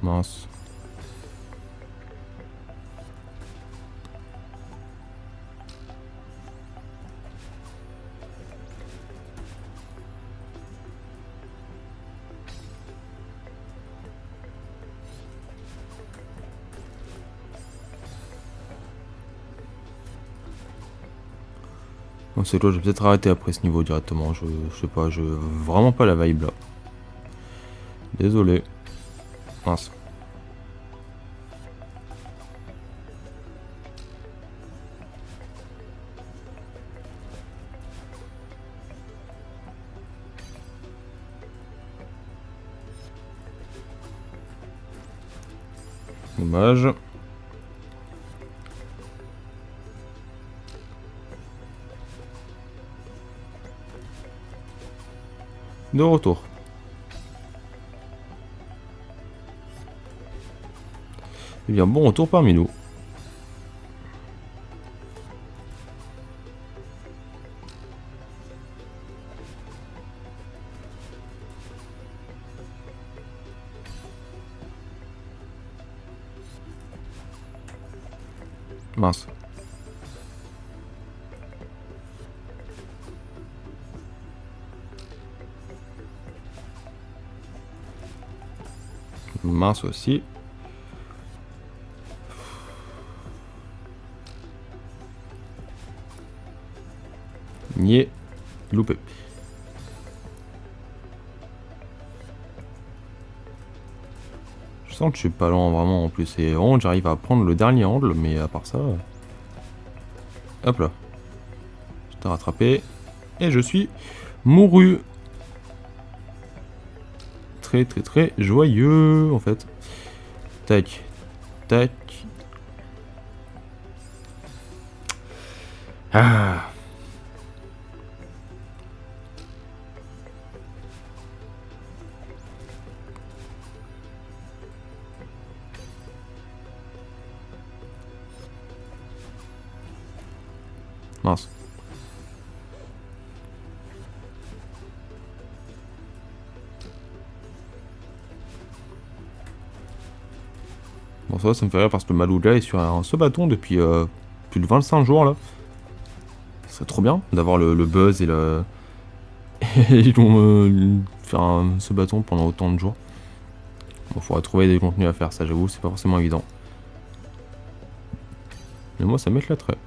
Mince. Bon, c'est quoi, je vais peut-être arrêter après ce niveau directement. Je sais pas, je vraiment pas la vibe là. Désolé. Mince. Dommage. De retour. Eh bien, bon retour parmi nous. Mince. Mince aussi. Nier. Loupé. Je sens que je suis pas lent vraiment en plus. Et vraiment, j'arrive à prendre le dernier angle, mais à part ça. Hop là. Je t'ai rattrapé. Et je suis mouru. Très très très joyeux en fait. Tac. Tac. Ah. Mince. Bon ça me fait rire parce que le Malouga est sur ce bâton depuis plus de 25 jours là. C'est trop bien d'avoir le buzz et le... et ils vont faire ce bâton pendant autant de jours. Bon, faudra trouver des contenus à faire, ça j'avoue, c'est pas forcément évident. Mais moi ça m'éclaterait.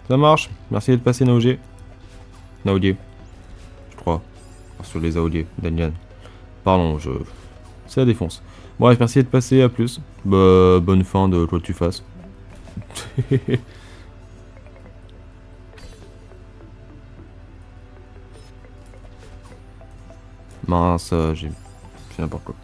Ça marche, merci d'être passé Naoge. Naoge, je crois. Sur les Aoge, Daniel. Pardon, c'est la défonce. Bref, merci d'être passé, à plus. Bah, bonne fin de quoi que tu fasses. Mince, j'ai fait n'importe quoi.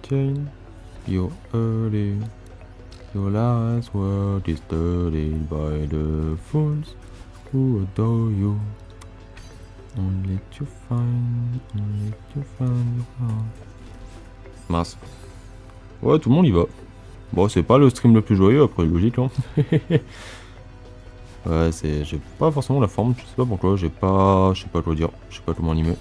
Kane. You're early. Your last word is studied by the fools who adore you. Only to find your heart. Mince. Ouais, tout le monde y va. Bon, c'est pas le stream le plus joyeux, après, logique, hein. Ouais, j'ai pas forcément la forme, je sais pas pourquoi, je sais pas quoi dire, je sais pas comment animer.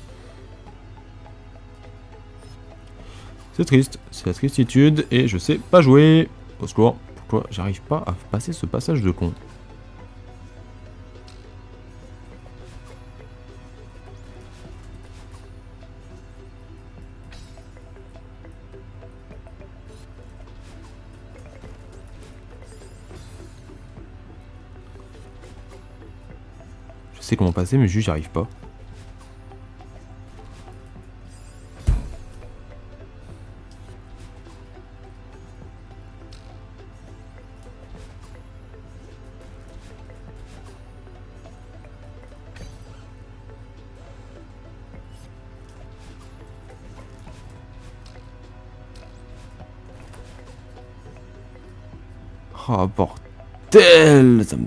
C'est triste, c'est la tristitude, et je sais pas jouer. Au secours, pourquoi j'arrive pas à passer ce passage de con? Je sais comment passer, mais juste j'y arrive pas. Oh bordel, ça me...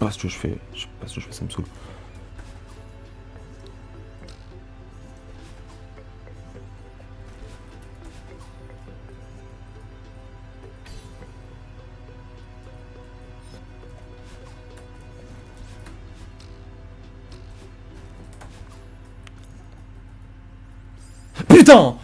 Je sais pas ce que je fais, ça me saoule. Putain!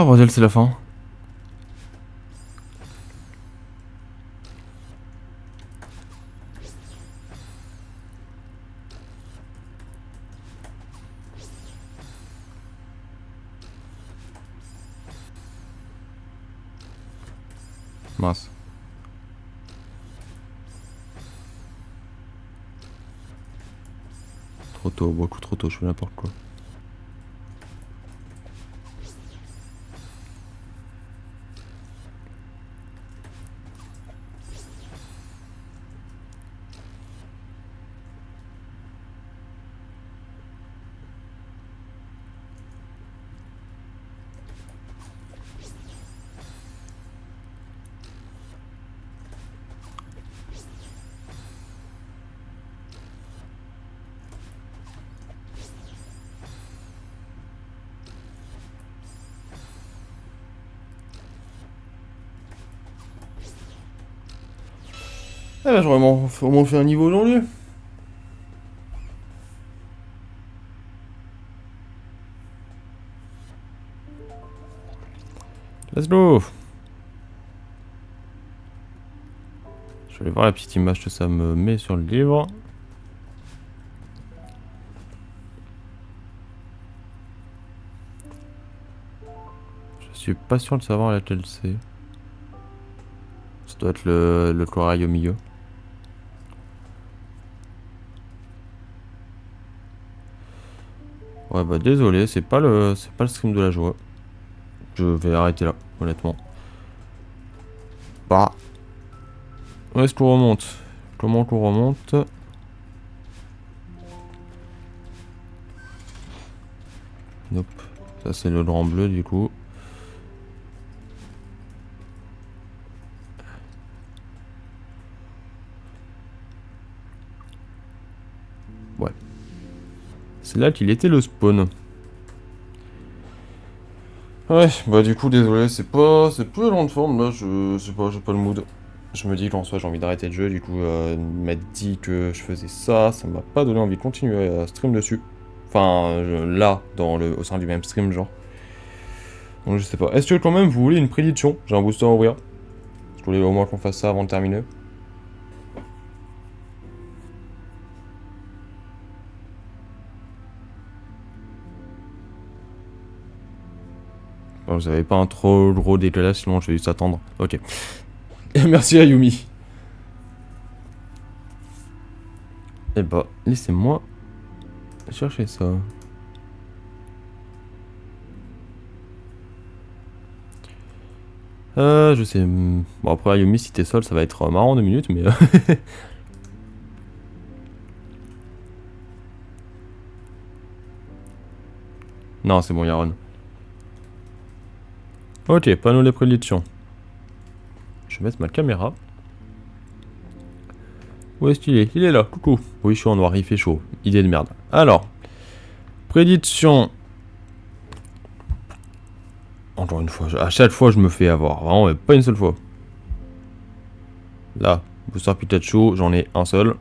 Ah bordel, c'est la fin. Mince. Trop tôt, beaucoup trop tôt, je fais n'importe quoi. Eh ben, j'aurais au moins fait un niveau aujourd'hui. Let's go! Je vais aller voir la petite image que ça me met sur le livre. Je suis pas sûr de savoir laquelle c'est. Ça doit être le corail au milieu. Ouais bah désolé, c'est pas le stream de la joie. Je vais arrêter là, honnêtement. Bah. Où est-ce qu'on remonte? Comment qu'on remonte? Nope. Ça c'est le grand bleu du coup. Ouais. C'est là qu'il était le spawn. Ouais, bah du coup désolé, c'est plus long de forme là, je sais pas, j'ai pas le mood. Je me dis qu'en soi j'ai envie d'arrêter le jeu, du coup m'a dit que je faisais ça m'a pas donné envie de continuer à stream dessus. Enfin là, au sein du même stream genre. Donc je sais pas. Est-ce que quand même vous voulez une prédiction? J'ai un booster à ouvrir. Je voulais au moins qu'on fasse ça avant de terminer. Bon, vous avez pas un trop gros décalage, sinon je vais juste attendre. Ok. Et merci à Yumi. Eh bah, laissez-moi chercher ça. Je sais. Bon, après, Yumi, si t'es seul, ça va être marrant 2 minutes, mais. Non, c'est bon, Yaron. Ok, panneau de prédiction. Je vais mettre ma caméra. Où est-ce qu'il est? Il est là, coucou. Oui, je suis en noir, il fait chaud. Idée de merde. Alors, prédiction. Encore une fois, à chaque fois je me fais avoir. Vraiment, mais pas une seule fois. Là, booster Pikachu, j'en ai un seul.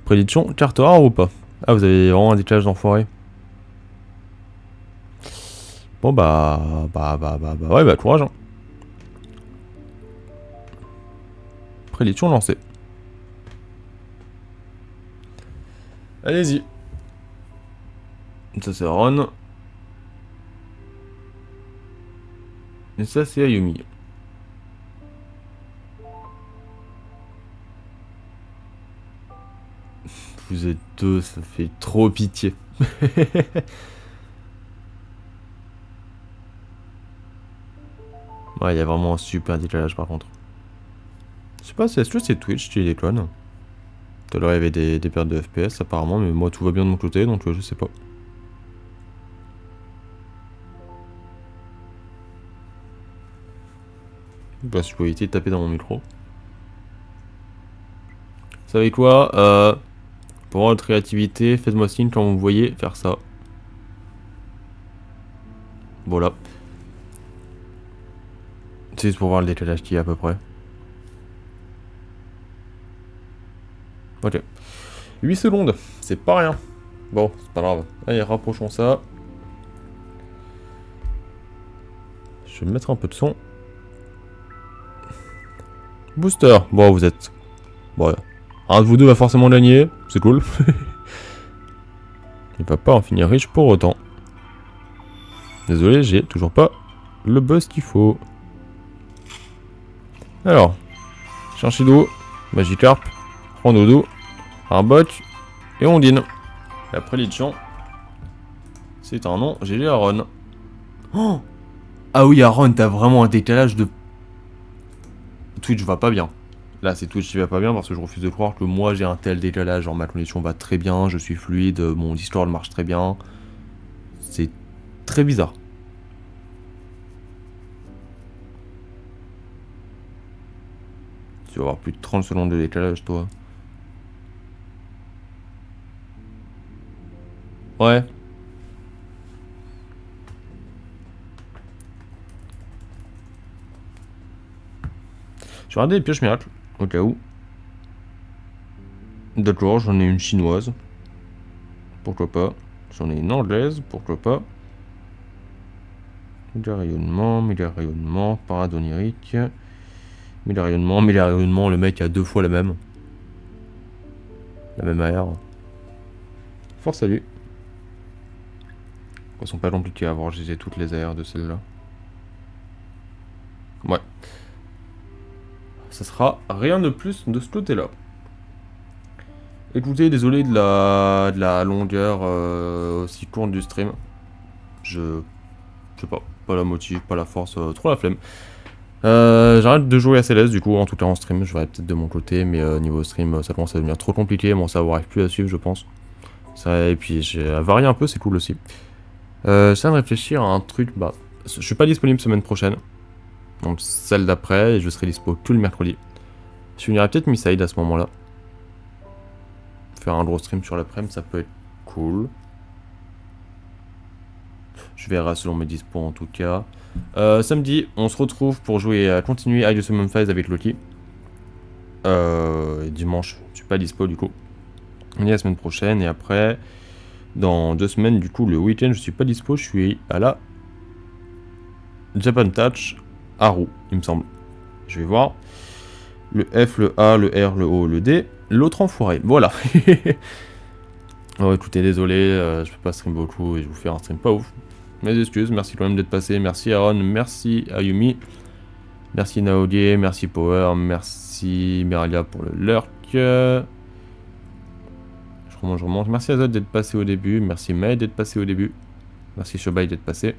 Prédiction, carte rare ou pas? Ah, vous avez vraiment un décalage d'enfoiré. Bon ouais, bah courage. Hein. Prédiction lancée. Allez-y. Ça c'est Ron. Et ça c'est Ayumi. Vous êtes deux, ça fait trop pitié. Ouais, il y a vraiment un super décalage par contre. Je sais pas, est-ce que c'est Twitch qui déconne? Tout à l'heure il y avait des pertes de FPS apparemment, mais moi tout va bien de mon côté, donc je sais pas. Bah, si je pouvais éviter de taper dans mon micro. Vous savez quoi pour votre créativité, faites-moi signe quand vous voyez faire ça. Voilà. C'est juste pour voir le décalage qu'il y a à peu près. Ok. 8 secondes, c'est pas rien. Bon, c'est pas grave. Allez, rapprochons ça. Je vais mettre un peu de son. Booster. Bon, vous êtes... Bon, un de vous deux va forcément gagner. C'est cool. Il va pas en finir riche pour autant. Désolé, j'ai toujours pas le buzz qu'il faut. Alors. Chanchido. Magikarp. Rondoudou. Arbok. Et Ondine. La prédiction. C'est un nom. J'ai lu Aaron. Oh! Ah oui, Aaron, t'as vraiment un décalage de... Twitch va pas bien. Là, c'est Twitch qui va pas bien parce que je refuse de croire que moi j'ai un tel décalage. Genre, ma connexion va très bien, je suis fluide, mon Discord marche très bien. C'est très bizarre. Tu vas avoir plus de 30 secondes de décalage, toi. Ouais. Je vais regarder les pioches miracles, au cas où. D'accord, j'en ai une chinoise. Pourquoi pas. J'en ai une anglaise, pourquoi pas. Méga rayonnement, parade onirique. Méga rayonnement, le mec a 2 fois la même. La même AR. Force à lui. Elles sont pas compliquées à avoir, j'ai toutes les AR de celle-là. Ouais. Ça sera rien de plus de ce côté-là. Écoutez, désolé de la longueur aussi courte du stream. Je sais pas la motive, pas la force, trop la flemme. J'arrête de jouer à CLS du coup, en tout cas en stream, je vais peut-être de mon côté, mais niveau stream ça commence à devenir trop compliqué, mon cerveau arrive plus à suivre je pense. Ça, et puis j'ai varié un peu, c'est cool aussi. J'essaie de réfléchir à un truc, bah, je suis pas disponible semaine prochaine, donc celle d'après, et je serai dispo tout le mercredi. Je finirai peut-être Misside à ce moment-là. Faire un gros stream sur l'après-midi, ça peut être cool. Je verrai selon mes dispos en tout cas. Samedi, on se retrouve pour jouer à continuer High Summon Phase avec Loki. Et dimanche, je suis pas dispo du coup. On est la semaine prochaine et après, dans 2 semaines, du coup, le week-end, je suis pas dispo. Je suis à la Japan Touch à Roux, il me semble. Je vais voir. Le F, le A, le R, le O, le D. L'autre enfoiré. Voilà. Oh, écoutez, désolé, je peux pas stream beaucoup et je vous fais un stream pas ouf. Mes excuses, merci quand même d'être passé. Merci Aaron, merci Ayumi. Merci Naoge, merci Power, merci Miralia pour le lurk. Je remonte. Merci Azot d'être passé au début. Merci May d'être passé au début. Merci Shobai d'être passé.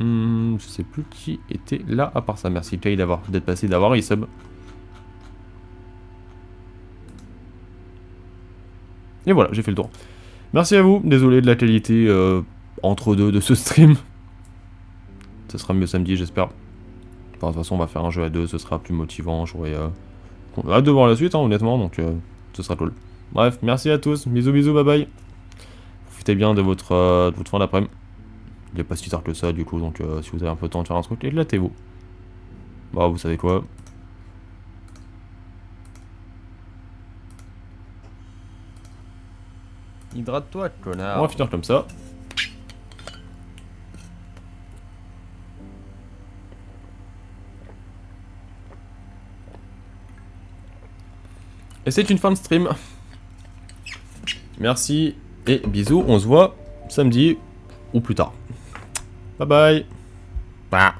Je sais plus qui était là à part ça. Merci Kay d'être passé, d'avoir resub. Et voilà, j'ai fait le tour. Merci à vous. Désolé de la qualité entre deux de ce stream. Ce sera mieux samedi, j'espère. Enfin, de toute façon, on va faire un jeu à deux, ce sera plus motivant. J'aurai hâte de voir la suite, hein, honnêtement, donc ce sera cool. Bref, merci à tous. Bisous, bisous, bye bye. Profitez bien de votre fin d'après-midi. Il n'est pas si tard que ça, du coup, donc si vous avez un peu de temps de faire un truc, éclatez-vous. Bah, vous savez quoi. Hydrate-toi, connard. On va finir comme ça. Et c'est une fin de stream. Merci et bisous. On se voit samedi ou plus tard. Bye bye. Bah.